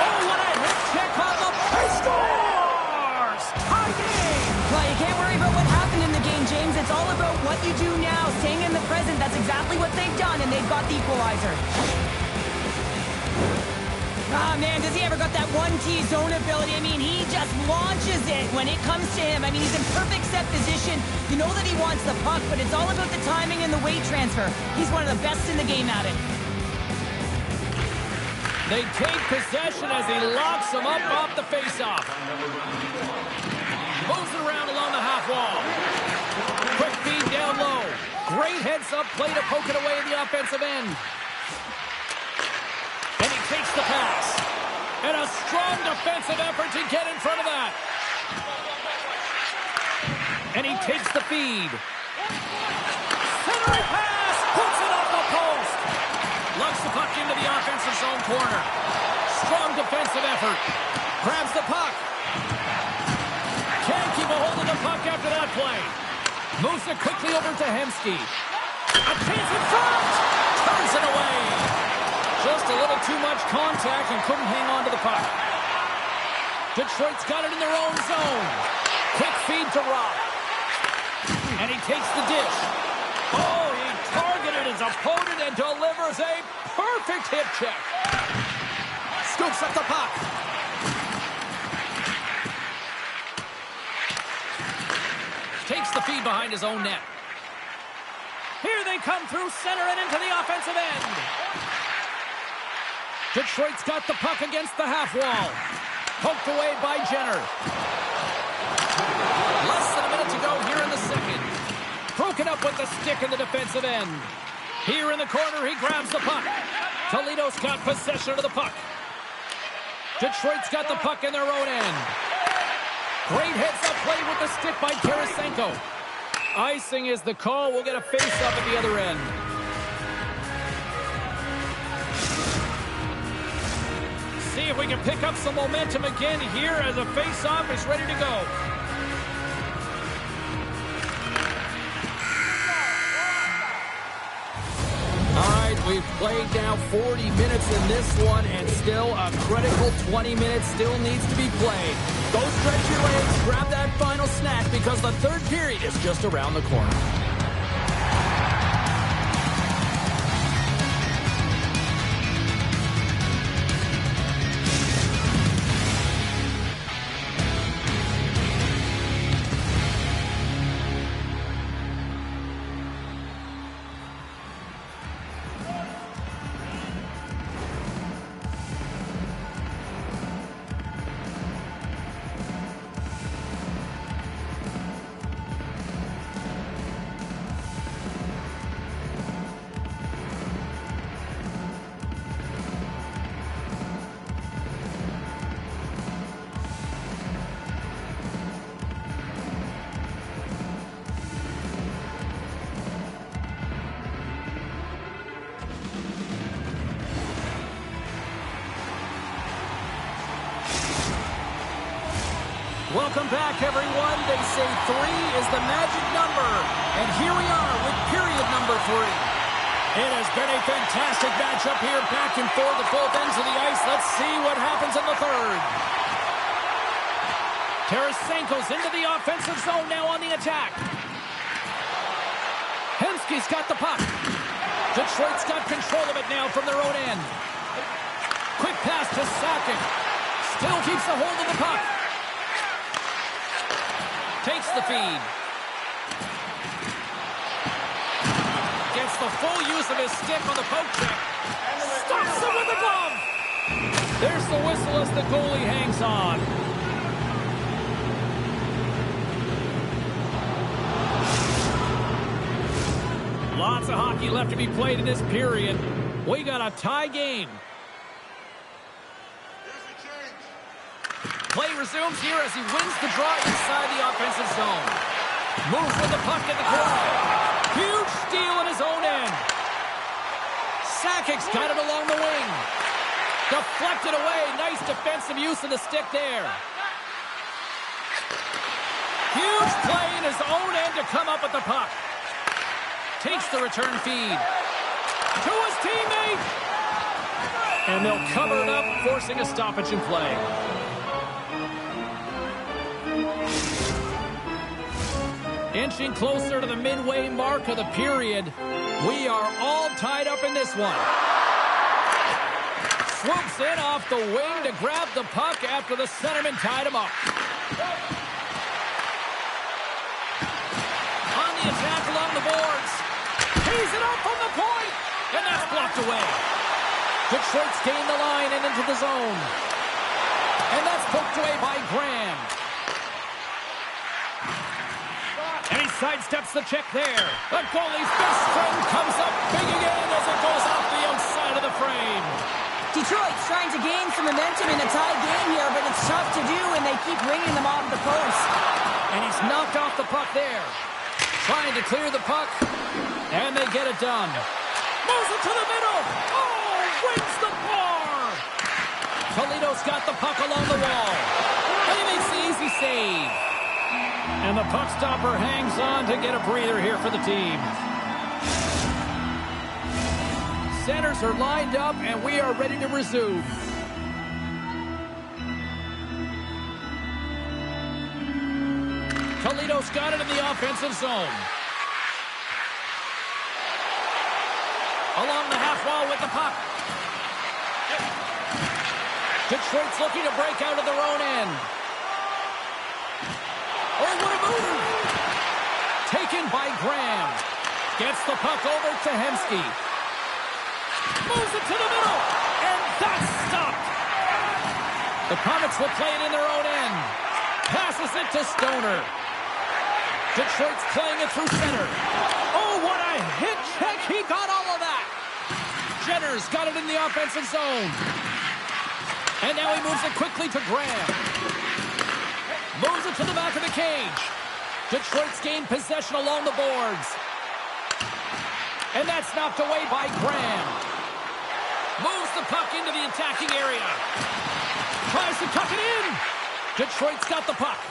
Speaker 2: Oh, what a hit check on the play. Scores! High game!
Speaker 3: Well, you can't worry about what happened in the game, James. It's all about what you do now. Staying in the present, that's exactly what they've done, and they've got the equalizer. Ah, man, does he ever got that 1T zone ability? I mean, he just launches it when it comes to him. I mean, he's in perfect set position. You know that he wants the puck, but it's all about the timing and the weight transfer. He's one of the best in the game at it.
Speaker 2: They take possession as he locks him up off the faceoff. Moves it around along the half wall. Quick feed down low. Great heads-up play to poke it away in the offensive end. And he takes the pass. And a strong defensive effort to get in front of that. And he takes the feed. Centering pass. Puts it off the post. Lugs the puck into the offensive zone corner. Strong defensive effort. Grabs the puck. Can't keep a hold of the puck after that play. Moves it quickly over to Hemsky. A chance in front. Turns it away. Just a little too much contact and couldn't hang on to the puck. Detroit's got it in their own zone. Quick feed to Rock. And he takes the dish. Oh, he targeted his opponent and delivers a perfect hip check. Scoops up the puck. Takes the feed behind his own net. Here they come through center and into the offensive end. Detroit's got the puck against the half wall. Poked away by Jenner. Less than a minute to go here in the second. Broken up with the stick in the defensive end. Here in the corner, he grabs the puck. Toledo's got possession of the puck. Detroit's got the puck in their own end. Great heads-up play with the stick by Tarasenko. Icing is the call. We'll get a face-up at the other end. See if we can pick up some momentum again here as a face-off is ready to go. We've played now 40 minutes in this one, and still a critical 20 minutes still needs to be played. Go stretch your legs, grab that final snack, because the third period is just around the corner. Welcome back, everyone. They say 3 is the magic number. And here we are with period number 3. It has been a fantastic matchup here, back and forth at both ends of the ice. Let's see what happens in the third. Tarasenko's into the offensive zone now on the attack. Hemsky's got the puck. Detroit's got control of it now from their own end. Quick pass to Sakic. Still keeps a hold of the puck. Takes the feed. Gets the full use of his stick on the poke check. Stops it with the glove. There's the whistle as the goalie hangs on. Lots of hockey left to be played in this period. We got a tie game. Play resumes here as he wins the draw inside the offensive zone. Moves with the puck in the corner. Huge steal in his own end. Sakic's got it along the wing. Deflected away. Nice defensive use of the stick there. Huge play in his own end to come up with the puck. Takes the return feed. To his teammate. And they'll cover it up, forcing a stoppage in play. Inching closer to the midway mark of the period. We are all tied up in this one. Swoops in off the wing to grab the puck after the centerman tied him up. On the attack along the boards. Tees it up from the point. And that's blocked away. Detroit's gained the line and into the zone. And that's poked away by Graham. And he sidesteps the check there. The goalie's best friend comes up big again as it goes off the outside of the frame.
Speaker 3: Detroit's trying to gain some momentum in a tie game here, but it's tough to do, and they keep ringing them off the post.
Speaker 2: And he's knocked off the puck there. Trying to clear the puck, and they get it done. Moves it to the middle. Oh, wins the bar. Toledo's got the puck along the wall. And he makes the easy save. And the puck stopper hangs on to get a breather here for the team. Centers are lined up, and we are ready to resume. Toledo's got it in the offensive zone. Along the half wall with the puck. Detroit's looking to break out of their own end. Oh, what a move! Taken by Graham. Gets the puck over to Hemsky. Moves it to the middle. And that's stopped. The Komets will play it in their own end. Passes it to Stoner. Detroit's playing it through center. Oh, what a hit check. He got all of that. Jenner's got it in the offensive zone. And now he moves it quickly to Graham. Moves it to the back of the cage. Detroit's gained possession along the boards. And that's knocked away by Graham. Moves the puck into the attacking area. Tries to tuck it in. Detroit's got the puck.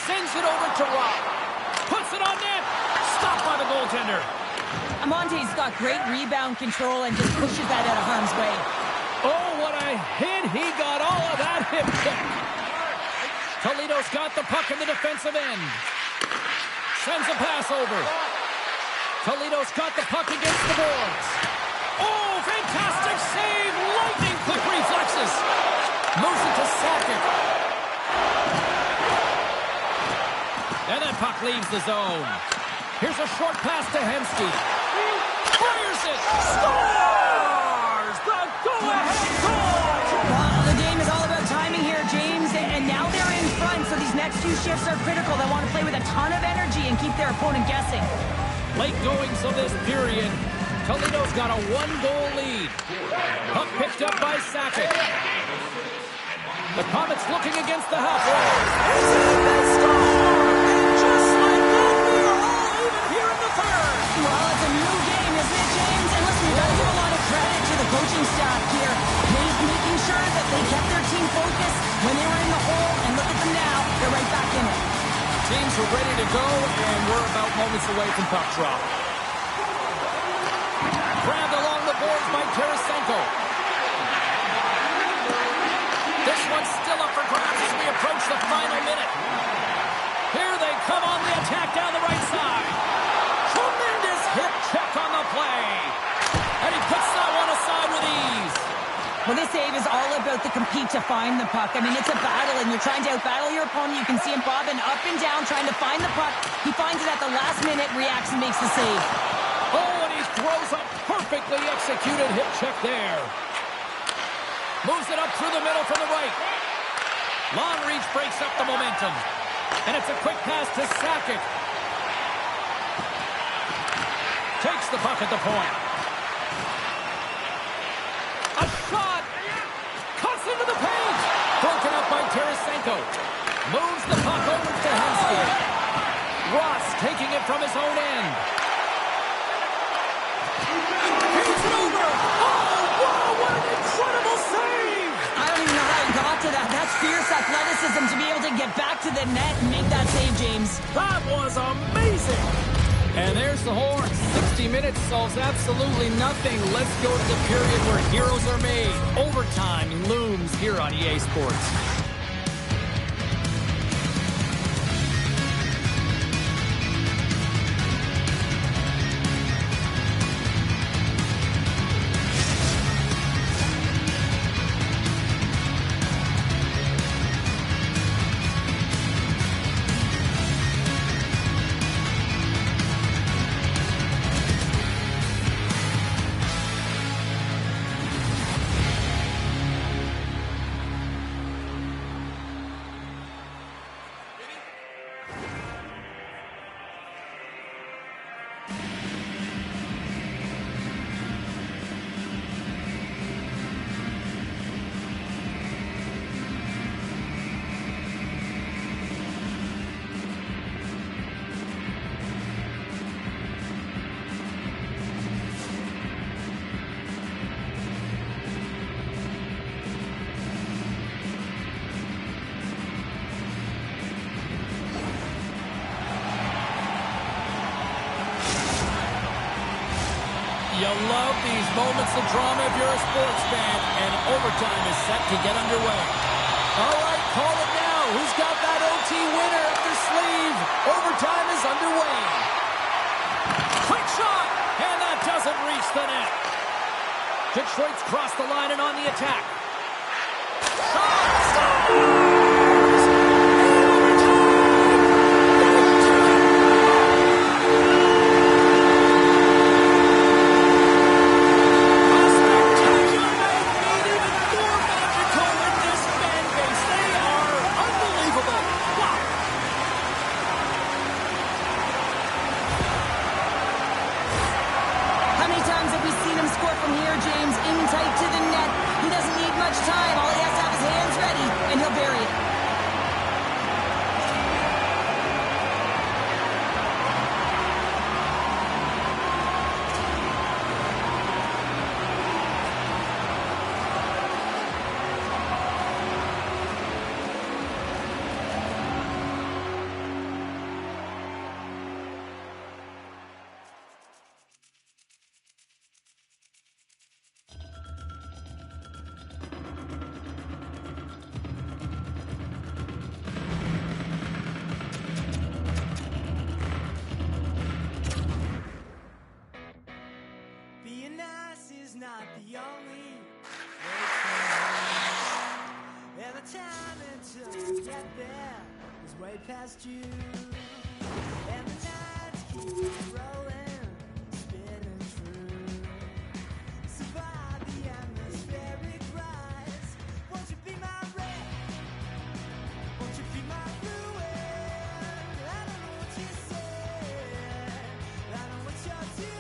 Speaker 2: Sends it over to Rock. Puts it on net. Stopped by the goaltender.
Speaker 3: Amonte's got great rebound control and just pushes that out of harm's way.
Speaker 2: Oh, what a hit. He got all of that hip kick. Toledo's got the puck in the defensive end. Sends a pass over. Toledo's got the puck against the boards. Oh, fantastic save. Lightning quick reflexes. Moves it to Sakic. And that puck leaves the zone. Here's a short pass to Hemsky. Fires it. Scores! The go-ahead goal!
Speaker 3: Well, the game is all about timing here, James, and now they're in front, so these next two shifts are critical. They want to play with a ton of energy and keep their opponent guessing.
Speaker 2: Late goings of this period. Toledo's got a one-goal lead. Puck picked up by Sakic. The Komets looking against the half wall. It's in, they score! And just like that, we are all even here in the third.
Speaker 3: Well, it's a new game, isn't it, James? And listen, you got to give a lot of credit to the coaching staff here. Making sure that they kept their team focused when they were in the hole, and look at them now. They're right back in it.
Speaker 2: Teams are ready to go, and we're about moments away from puck drop. Grabbed along the boards by Tarasenko. This one's still up for grabs as we approach the final minute. Here they come on the attack down the right side. Tremendous hip check
Speaker 3: Well, this save is all about the compete to find the puck. I mean, it's a battle, and you're trying to out-battle your opponent. You can see him bobbing up and down, trying to find the puck. He finds it at the last minute, reacts and makes the save.
Speaker 2: Oh, and he throws a perfectly executed hip check there. Moves it up through the middle from the right. Long reach breaks up the momentum. And it's a quick pass to Sakic. Takes the puck at the point. A shot! Cuts into the paint! Broken up by Tarasenko. Moves the puck over to Hemsky. Ross taking it from his own end. He's it over! Oh, wow, what an incredible save!
Speaker 3: I don't even know how he got to that. That's fierce athleticism to be able to get back to the net and make that save, James.
Speaker 2: That was amazing! And there's the horn. 60 minutes solves absolutely nothing. Let's go to the period where heroes are made. Overtime looms here on EA Sports. You love these moments of drama if you're a sports fan, and overtime is set to get underway. All right, call it now. Who's got that OT winner up their sleeve? Overtime is underway. Quick shot, and that doesn't reach the net. Detroit's crossed the line and on the attack. Shot!
Speaker 5: Not the only and the time until you get there is way past you, and the nights keep rolling, spinning true. Survive the atmospheric rise. Won't you be my red? Won't you be my ruin? I don't know what you said, I know what you're doing.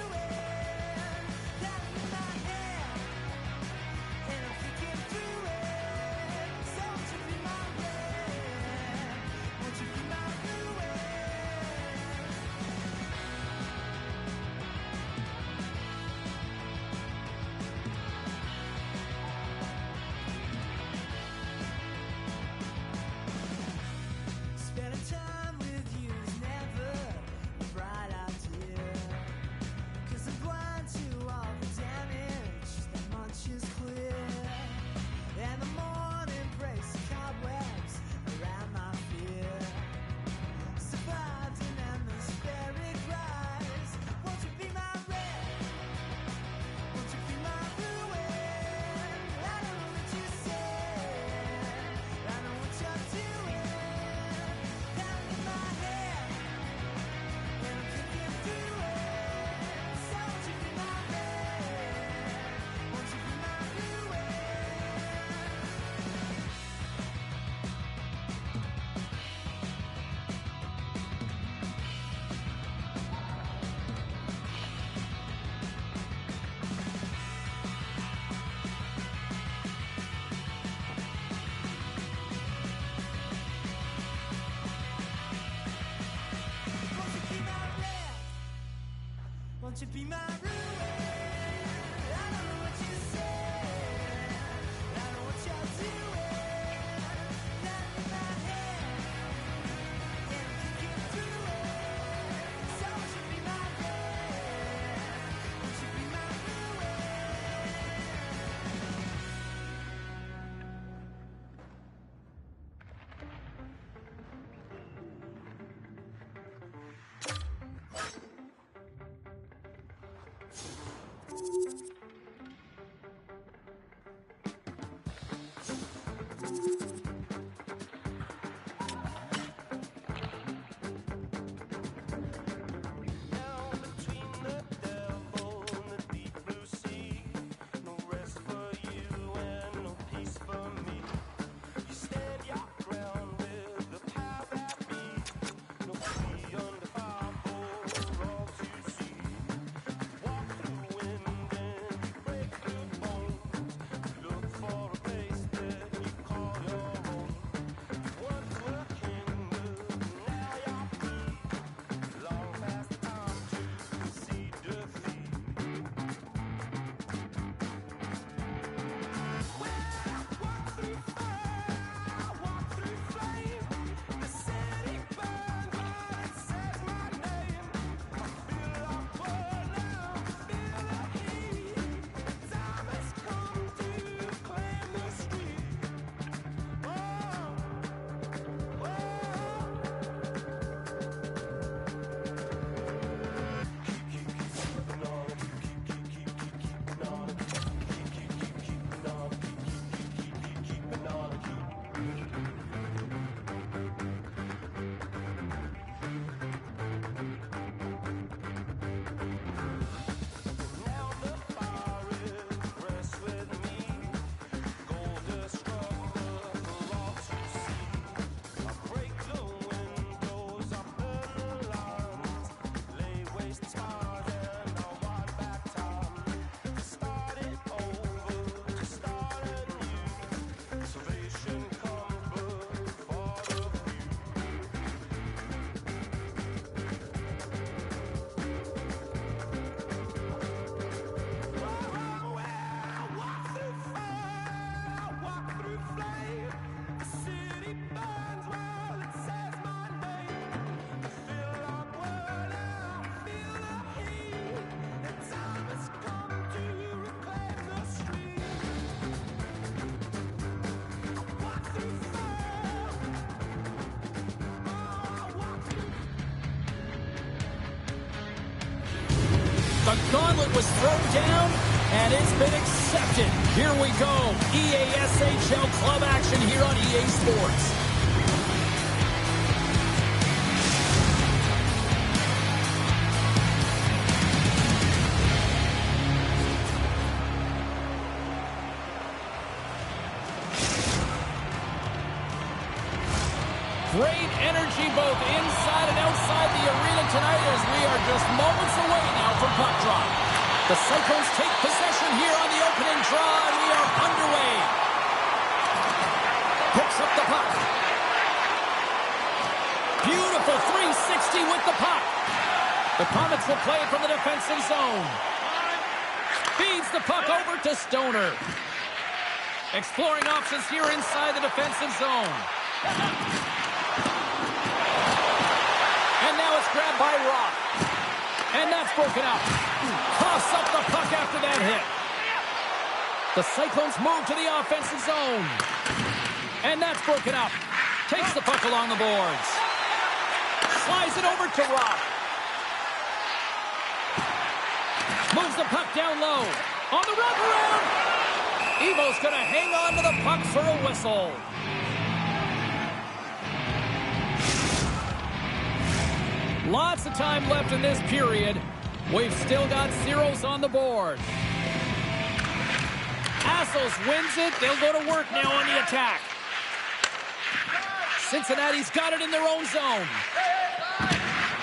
Speaker 2: The gauntlet was thrown down, and it's been accepted. Here we go. EASHL club action here on EA Sports. Great energy both inside and outside the arena tonight as we are just moments away now from puck drop. The Cyclones take possession here on the opening draw, and we are underway. Picks up the puck. Beautiful 360 with the puck. The Komets will play it from the defensive zone. Feeds the puck over to Stoner. Exploring options here inside the defensive zone. And now it's grabbed by Rock. And that's broken up. Coughs up the puck after that hit. The Cyclones move to the offensive zone. And that's broken up. Takes the puck along the boards. Slides it over to Rock. Moves the puck down low. On the wraparound. Evo's going to hang on to the puck for a whistle. Lots of time left in this period. We've still got zeros on the board. Assos wins it. They'll go to work now on the attack. Cincinnati's got it in their own zone.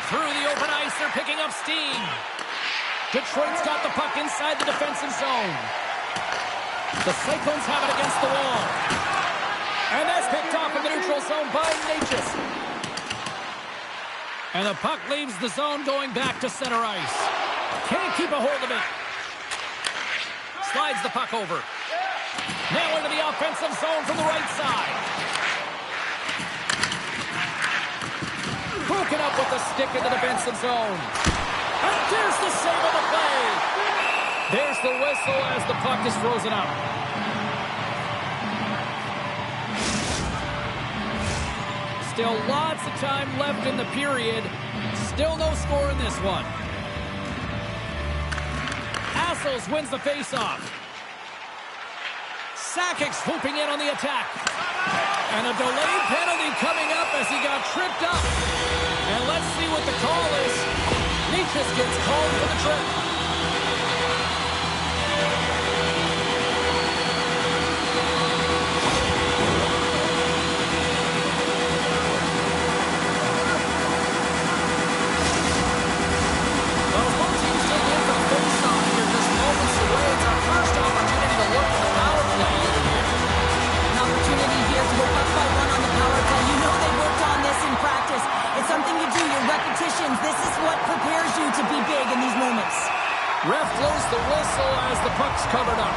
Speaker 2: Through the open ice, they're picking up steam. Detroit's got the puck inside the defensive zone. The Cyclones have it against the wall. And that's picked off in the neutral zone by Natchez. And the puck leaves the zone going back to center ice. Can't keep a hold of it. Slides the puck over. Now into the offensive zone from the right side. Broken up with the stick in the defensive zone. And there's the save of the play. There's the whistle as the puck is frozen up. Still lots of time left in the period. Still no score in this one. Assos wins the faceoff. Sakic swooping in on the attack. And a delayed penalty coming up as he got tripped up. And let's see what the call is. Natchez gets called for the trip.
Speaker 3: This is what prepares you to be big in these moments.
Speaker 2: Ref blows the whistle as the puck's covered up.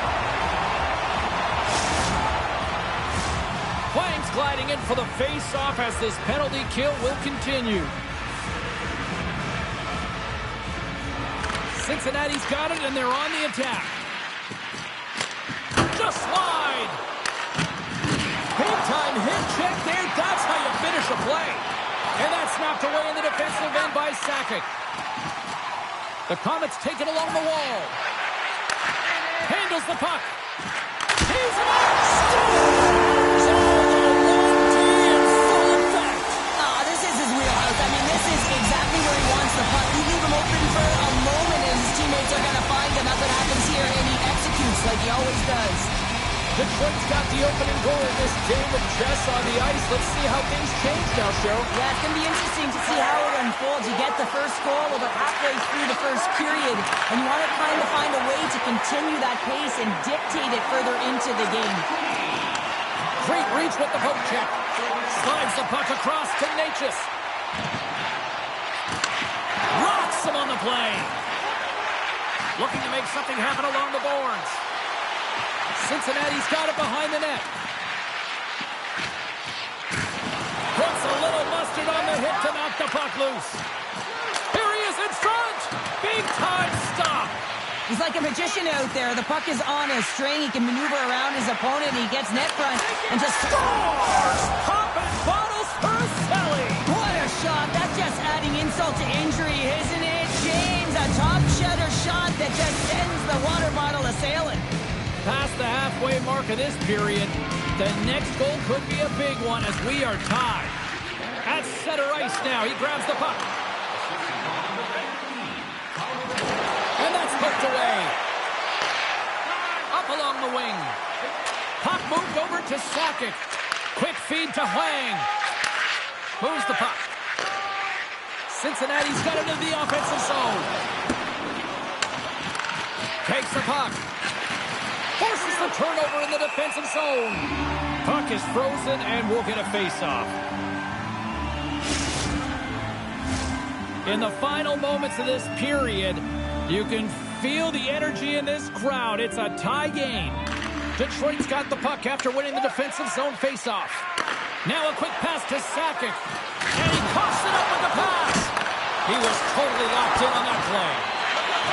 Speaker 2: Flames gliding in for the face-off as this penalty kill will continue. Cincinnati's got it and they're on the attack. Just wide. Big time hit check there. That's how you finish a play. And that's knocked away in the defensive end by Sakic. The Komets take it along the wall. Handles the puck. He's out. Scores! Oh, the 1-2 in full effect.
Speaker 3: This is his wheelhouse. I mean, this is exactly where he wants the puck. You leave him open for a moment and his teammates are going to find him. That's what happens here, and he executes like he always does.
Speaker 2: Detroit's got the opening goal in this game of chess on the ice. Let's see how things change now, Cheryl.
Speaker 3: Yeah, it's going to be interesting to see how it unfolds. You get the first goal about halfway through the first period, and you want to kind of find a way to continue that pace and dictate it further into the game.
Speaker 2: Great reach with the poke check. Slides the puck across to Natchez. Rocks him on the play. Looking to make something happen along the boards. Cincinnati's got it behind the net. Puts a little mustard on the hit to knock the puck loose. Here he is in front. Big time stop.
Speaker 3: He's like a magician out there. The puck is on a string. He can maneuver around his opponent. He gets net front and just
Speaker 2: scores. Popping bottles for Selly.
Speaker 3: What a shot. That's just adding insult to injury, isn't it? James, a top shutter shot. that just sends the water bottle a-sailing.
Speaker 2: Past the halfway mark of this period, the next goal could be a big one as we are tied. At center ice now, he grabs the puck. And that's poked away. Up along the wing. Puck moved over to Sakic. Quick feed to Hwang. Moves the puck. Cincinnati's got into the offensive zone. Takes the puck. Forces the turnover in the defensive zone. Puck is frozen and we'll get a face-off. In the final moments of this period, you can feel the energy in this crowd. It's a tie game. Detroit's got the puck after winning the defensive zone face-off. Now a quick pass to Sakic. And he coughs it up with the pass. He was totally locked in on that play.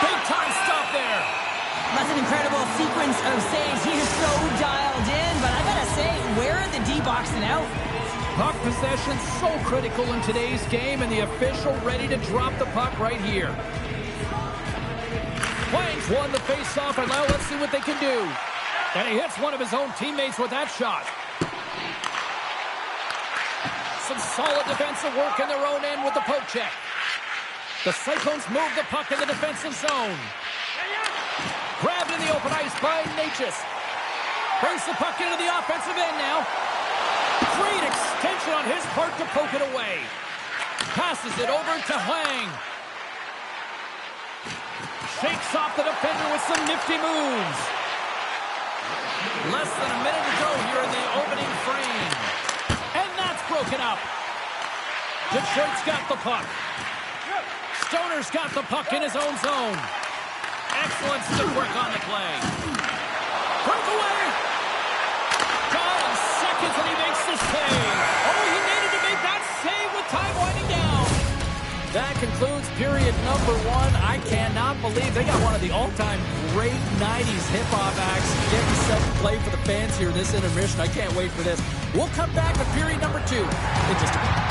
Speaker 2: Big time stop there.
Speaker 3: That's an incredible sequence of saves. He is so dialed in, but I gotta say, where are the D-boxing out?
Speaker 2: Puck possession so critical in today's game, and the official ready to drop the puck right here. Hwang's won the face-off, and now let's see what they can do. And he hits one of his own teammates with that shot. Some solid defensive work in their own end with the poke check. The Cyclones move the puck in the defensive zone. Grabbed in the open ice by Natchez. Brings the puck into the offensive end now. Great extension on his part to poke it away. Passes it over to Hwang. Shakes off the defender with some nifty moves. Less than a minute to go here in the opening frame. And that's broken up. Detroit's got the puck. Stoner's got the puck in his own zone. Excellent stick work on the play. Breakaway. Down in seconds and he makes the save. Oh, he needed to make that save with time winding down. That concludes period number one. I cannot believe they got one of the all-time great 90s hip-hop acts getting set to play for the fans here in this intermission. I can't wait for this. We'll come back to period number two in just a minute.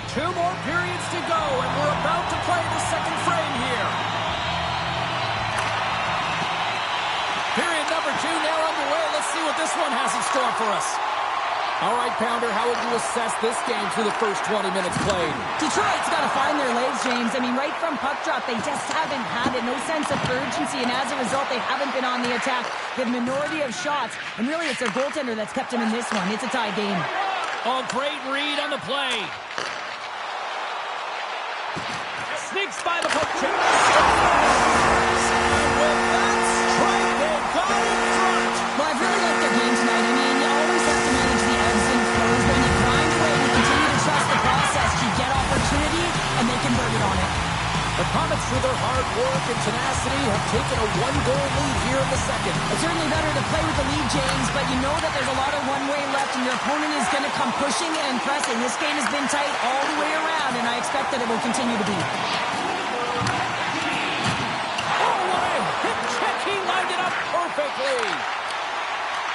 Speaker 2: Two more periods to go, and we're about to play the second frame here. Period number two now underway. Let's see what this one has in store for us. All right, Pounder, how would you assess this game through the first 20 minutes played?
Speaker 3: Detroit's got to find their legs, James. I mean, right from puck drop, they just haven't had it. No sense of urgency, and as a result, they haven't been on the attack. The minority of shots, and really it's their goaltender that's kept them in this one. It's a tie game.
Speaker 2: Oh, great read on the play. Sneaks by the poke check. And with that strike, they got in front.
Speaker 3: Well, I've really liked their game tonight. I mean, you always have to manage the ebbs and flows. When you grind away and you continue to trust the process, you get opportunity, and they convert it on it.
Speaker 2: The Komets, through their hard work and tenacity, have taken a one-goal lead here in the second.
Speaker 3: It's certainly better to play with the lead, James, but you know that there's a lot of one-way left, and your opponent is going to come pushing and pressing. This game has been tight all the way around, and I expect that it will continue to be.
Speaker 2: Oh, what a hip check. He lined it up perfectly.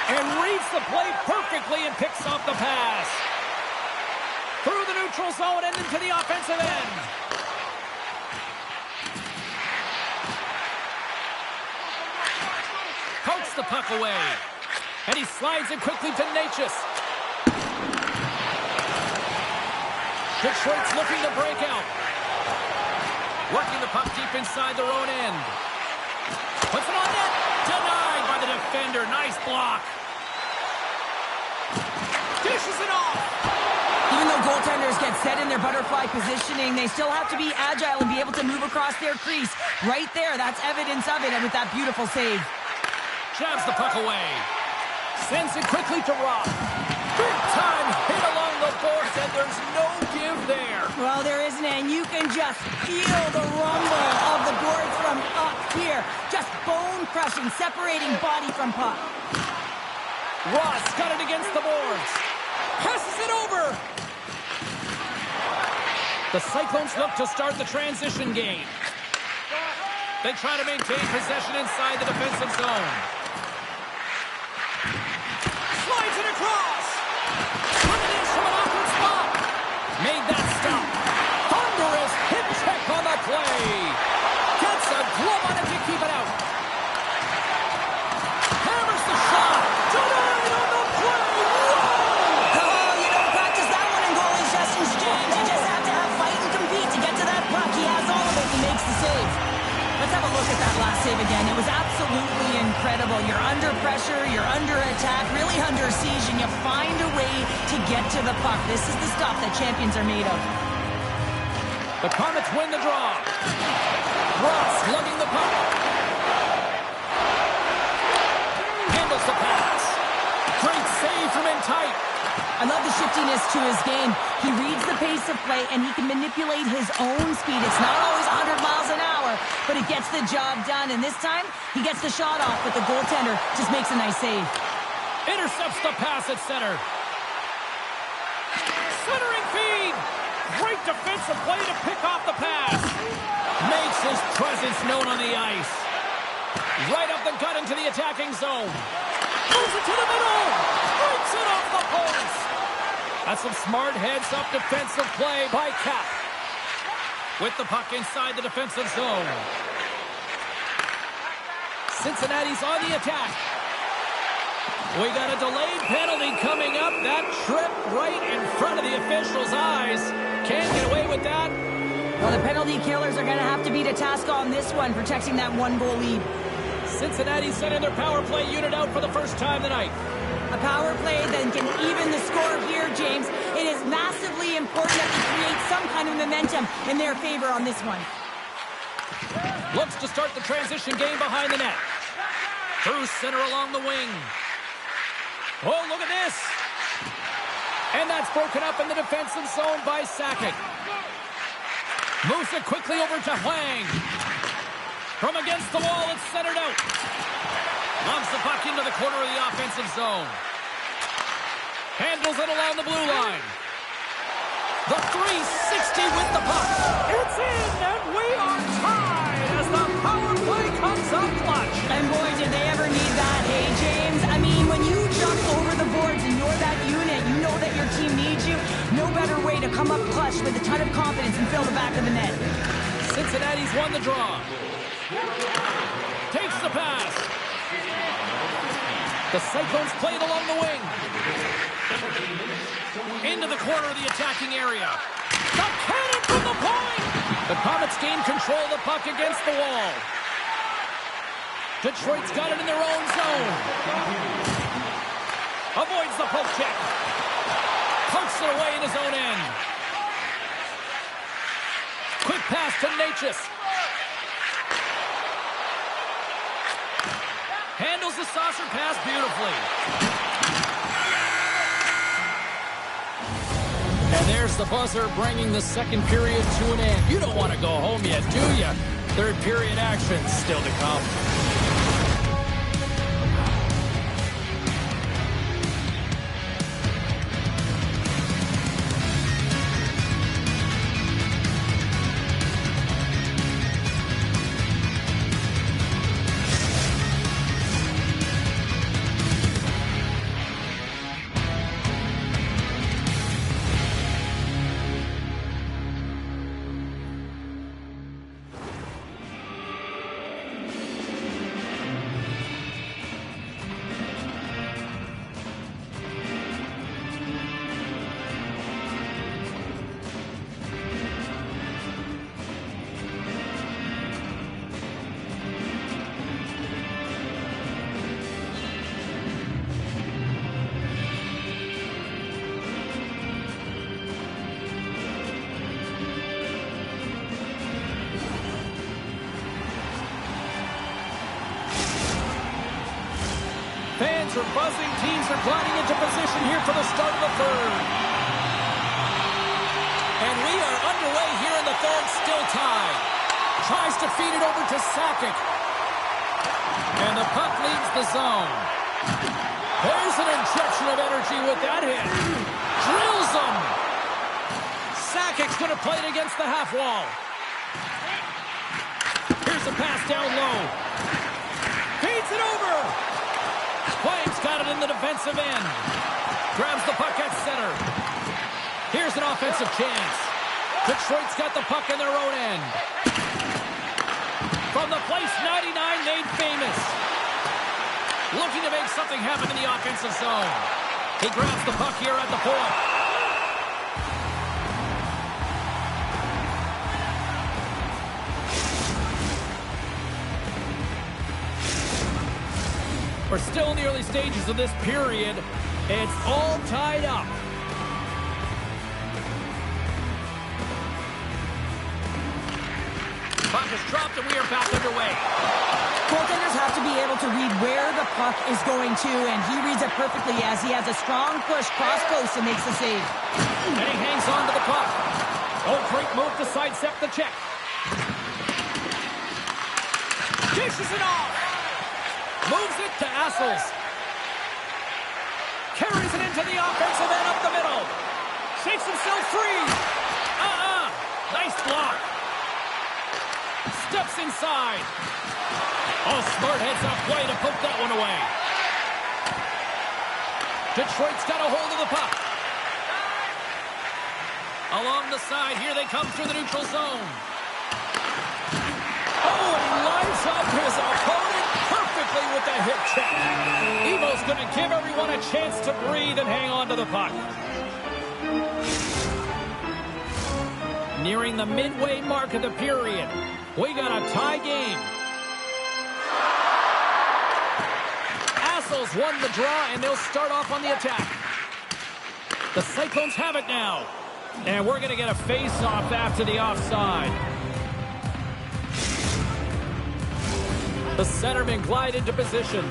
Speaker 2: And reads the play perfectly and picks off the pass. Through the neutral zone and into the offensive end. Pokes the puck away. And he slides it quickly to Natchez. Detroit's looking to break out. Working the puck deep inside their own end. Puts it on net. Denied by the defender. Nice block. Dishes it off.
Speaker 3: Even though goaltender defenders get set in their butterfly positioning, they still have to be agile and be able to move across their crease. Right there, that's evidence of it with that beautiful save.
Speaker 2: Jabs the puck away. Sends it quickly to Ross. Big time hit along the boards, and there's no give there.
Speaker 3: Well, there isn't, and you can just feel the rumble of the boards from up here. Just bone-crushing, separating body from puck.
Speaker 2: Ross got it against the boards. Passes it over. The Cyclones look to start the transition game. They try to maintain possession inside the defensive zone. Slides it across. Put it in from an awkward spot. Made that stop. Thunderous hip check on the play. Gets a glove on it to keep it out. Hammers the shot. Denied on the play. Whoa!
Speaker 3: Oh, you don't practice that one in goalies just exchange. You just have to have fight and compete to get to that puck. He has all of it. He makes the save. Let's have a look at that last save again. It was absolutely incredible. You're under pressure, you're under attack, really under siege, and you find a way to get to the puck. This is the stuff that champions are made of.
Speaker 2: The Komets win the draw. Ross lugging the puck. Handles the pass. Great save from in tight.
Speaker 3: I love the shiftiness to his game. He reads the pace of play, and he can manipulate his own speed. It's not always 100 miles an hour, but it gets the job done. And this time, he gets the shot off, but the goaltender just makes a nice save.
Speaker 2: Intercepts the pass at center. Centering feed. Great defensive play to pick off the pass. Makes his presence known on the ice. Right up the gut into the attacking zone. Moves it to the middle. Breaks it off the post. That's some smart heads-up defensive play by Cap. With the puck inside the defensive zone. Cincinnati's on the attack. We got a delayed penalty coming up. That tripped right in front of the official's eyes. Can't get away with that.
Speaker 3: Well, the penalty killers are going to have to beat a task on this one, protecting that one-goal lead.
Speaker 2: Cincinnati sending their power play unit out for the first time tonight.
Speaker 3: A power play that can even the score here, James. It is massively important that they create some kind of momentum in their favor on this one.
Speaker 2: Looks to start the transition game behind the net. Through center along the wing. Oh, look at this. And that's broken up in the defensive zone by Sakic. Moves it quickly over to Hwang. From against the wall, it's centered out. Lobs the puck into the corner of the offensive zone. Handles it along the blue line. The 360 with the puck. It's in, and we are tied as the power play comes up clutch.
Speaker 3: And boy, did they ever need that, hey, James? I mean, when you jump over the boards and you're that unit, you know that your team needs you. No better way to come up clutch with a ton of confidence and fill the back of the net.
Speaker 2: Cincinnati's won the draw. Takes the pass. The Cyclones play it along the wing. Into the corner of the attacking area. The cannon from the point! The Komets gain control of the puck against the wall. Detroit's got it in their own zone. Avoids the poke check. Pokes it away in his own end. Quick pass to Natchez. Handles the saucer pass beautifully. And there's the buzzer bringing the second period to an end. You don't want to go home yet, do you? Third period action still to come. headlines are buzzing. Teams are gliding into position here for the start of the third. And we are underway here in the third, still tied. Tries to feed it over to Sakic. And the puck leaves the zone. There's an injection of energy with that hit. Drills him. Sakic's going to play it against the half wall. Here's a pass down low. Feeds it over. Flames got it in the defensive end. Grabs the puck at center. Here's an offensive chance. Detroit's got the puck in their own end. From the place 99 made famous. Looking to make something happen in the offensive zone. He grabs the puck here at the point. We're still in the early stages of this period. It's all tied up. Puck is dropped and we are back underway.
Speaker 3: Goaltenders have to be able to read where the puck is going to, and he reads it perfectly as he has a strong push cross post and makes the save.
Speaker 2: And he hangs on to the puck. Oh, great move to sidestep the check. Dishes it off. Moves it to Assels. Carries it into the offensive end up the middle. Shakes himself free. Nice block. Steps inside. Oh, smart heads-up play to poke that one away. Detroit's got a hold of the puck. Along the side, here they come through the neutral zone. Oh, and he lines up his opponent perfectly with that hip check. Evo's going to give everyone a chance to breathe and hang on to the puck. Nearing the midway mark of the period, we got a tie game. Assels won the draw, and they'll start off on the attack. The Cyclones have it now. And we're going to get a face-off after the offside. The centermen glide into position.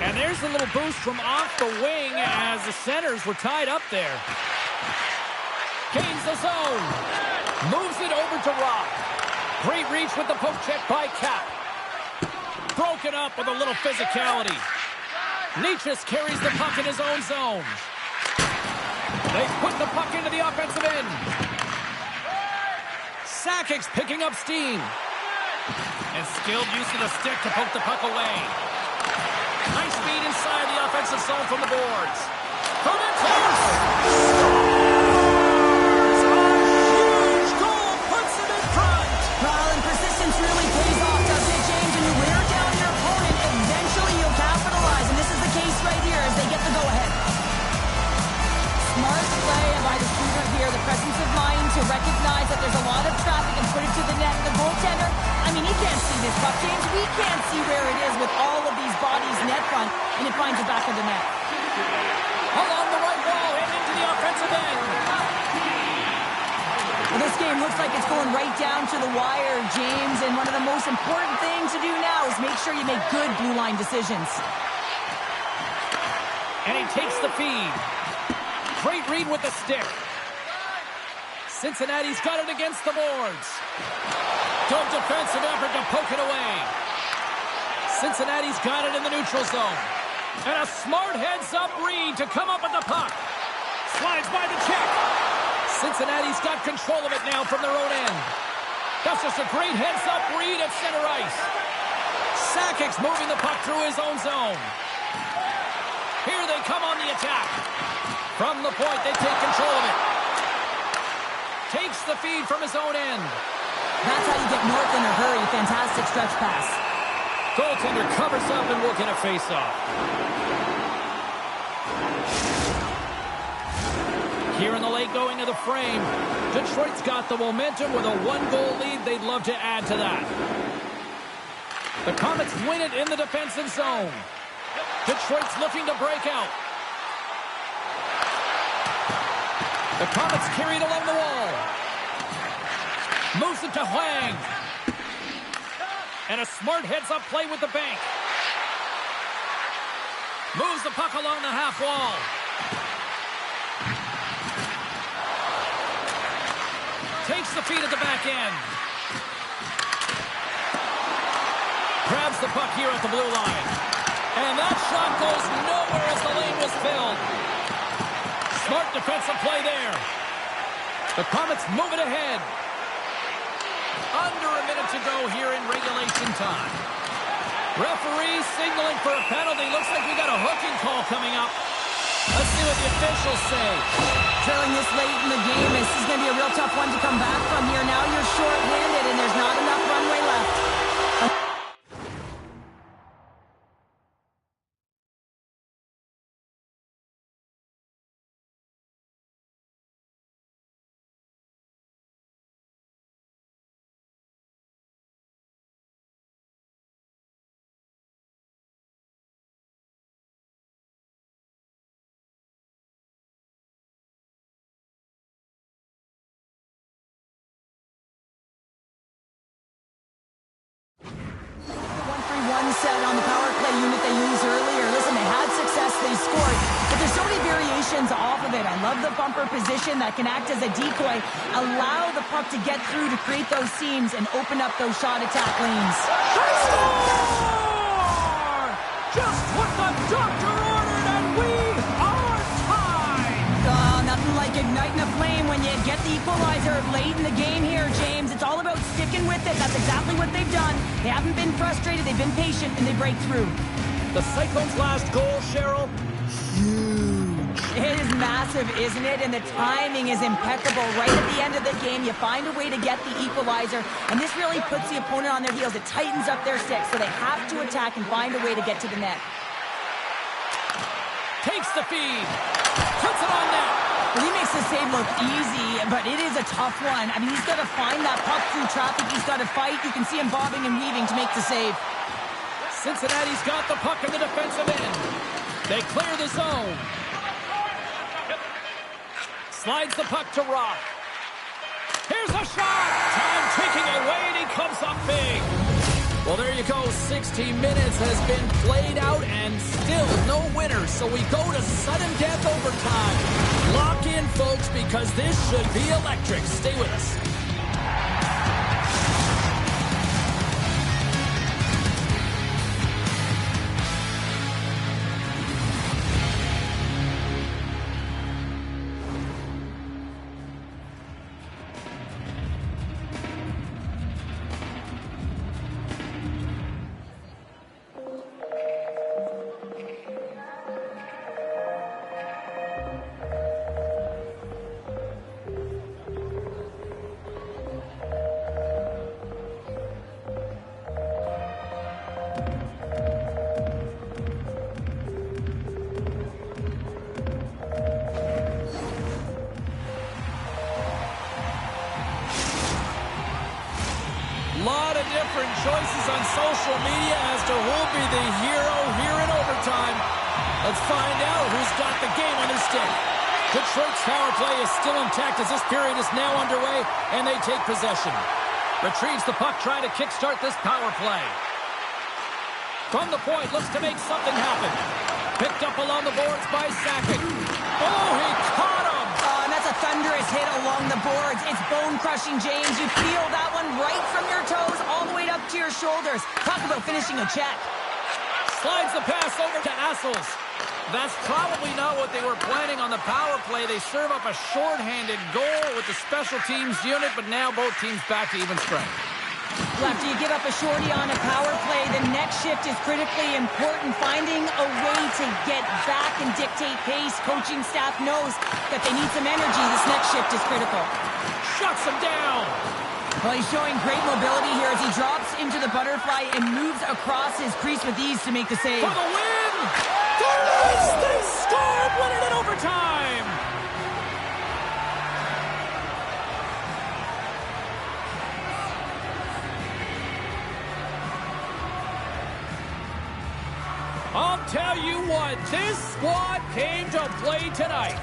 Speaker 2: And there's a little boost from off the wing as the centers were tied up there. Gains the zone. Moves it over to Rock. Great reach with the poke check by Cap. Broken up with a little physicality. Nietzsche carries the puck in his own zone. They put the puck into the offensive end. Sakic's picking up steam. And skilled use of the stick to poke the puck away. Nice speed inside the offensive zone from the boards. Komets! Huge goal puts him in front.
Speaker 3: Well, and persistence really pays off, doesn't it, James? And you wear down your opponent, eventually you'll capitalize. And this is the case right here as they get the go-ahead. Smart play by the shooter here. The presence of mind to recognize that there's a lot of traffic and put it to the net. The goaltender, I mean, he can't see this puck, James. We can't see where it is with all of these bodies net front, and it finds the back of the net.
Speaker 2: Along the right wall and into the offensive end.
Speaker 3: Well, this game looks like it's going right down to the wire, James, and one of the most important things to do now is make sure you make good blue line decisions.
Speaker 2: And he takes the feed. Great read with the stick. Cincinnati's got it against the boards. Good defensive effort to poke it away. Cincinnati's got it in the neutral zone. And a smart heads-up read to come up with the puck. Slides by the check. Cincinnati's got control of it now from their own end. That's just a great heads-up read at center ice. Sakic's moving the puck through his own zone. Here they come on the attack. From the point, they take control of it. Takes the feed from his own end.
Speaker 3: That's how you get north in a hurry. Fantastic stretch pass.
Speaker 2: Goaltender covers up and we'll get a face-off. Here in the late going to the frame. Detroit's got the momentum with a one-goal lead. They'd love to add to that. The Komets win it in the defensive zone. Detroit's looking to break out. The Komets carry it along the wall. Moves it to Huang. And a smart heads-up play with the bank. Moves the puck along the half wall. Takes the feed at the back end. Grabs the puck here at the blue line. And that shot goes nowhere as the lane was filled. Smart defensive play there. The Komets move it ahead. Under a minute to go here in regulation time. Referee signaling for a penalty. Looks like we got a hooking call coming up. Let's see what the officials say.
Speaker 3: Trailing this late in the game, this is going to be a real tough one to come back from here. Now you're short-handed and there's not enough runway left. Set on the power play unit they used earlier. Listen, they had success, they scored, but there's so many variations off of it. I love the bumper position that can act as a decoy, allow the puck to get through to create those seams and open up those shot attack lanes.
Speaker 2: Score! Just what the doctor ordered, and we are tied!
Speaker 3: Nothing like igniting a flame when you get the equalizer late in the game here, James. It's all about sticking with it. That's exactly what they've done. They haven't been frustrated, they've been patient, and they break through.
Speaker 2: The Cyclones' last goal, Cheryl, huge.
Speaker 3: It is massive, isn't it? And the timing is impeccable. Right at the end of the game, you find a way to get the equalizer, and this really puts the opponent on their heels. It tightens up their sticks, so they have to attack and find a way to get to the net.
Speaker 2: Takes the feed. Puts it on net.
Speaker 3: Well, he makes the save look easy, but it is a tough one. I mean, he's got to find that puck through traffic. He's got to fight. You can see him bobbing and weaving to make the save.
Speaker 2: Cincinnati's got the puck in the defensive end. They clear the zone. Slides the puck to Rock. Here's a shot. Time ticking away, and he comes up big. Well, there you go. 60 minutes has been played out and still no winner. So we go to sudden death overtime. Lock in, folks, because this should be electric. Stay with us. Lot of different choices on social media as to who'll be the hero here in overtime. Let's find out who's got the game on his stick. Detroit's power play is still intact as this period is now underway, and they take possession. Retrieves the puck, trying to kickstart this power play. From the point, looks to make something happen. Picked up along the boards by Sakic. Oh, he caught him!
Speaker 3: And that's a thunderous hit along the boards. It's bone-crushing, James. You feel that one right from your toes all the way up to your shoulders. Talk about finishing a check.
Speaker 2: Slides the pass over to Assels. That's probably not what they were planning on the power play. They serve up a shorthanded goal with the special teams unit, but now both teams back to even strength.
Speaker 3: After you give up a shorty on a power play, the next shift is critically important. Finding a way to get back and dictate pace. Coaching staff knows that they need some energy. This next shift is critical.
Speaker 2: Shuts him down.
Speaker 3: Well, he's showing great mobility here as he drops into the butterfly and moves across his crease with ease to make the save.
Speaker 2: For the win! There it is! They scored, winning in overtime! I'll tell you what, this squad came to play tonight.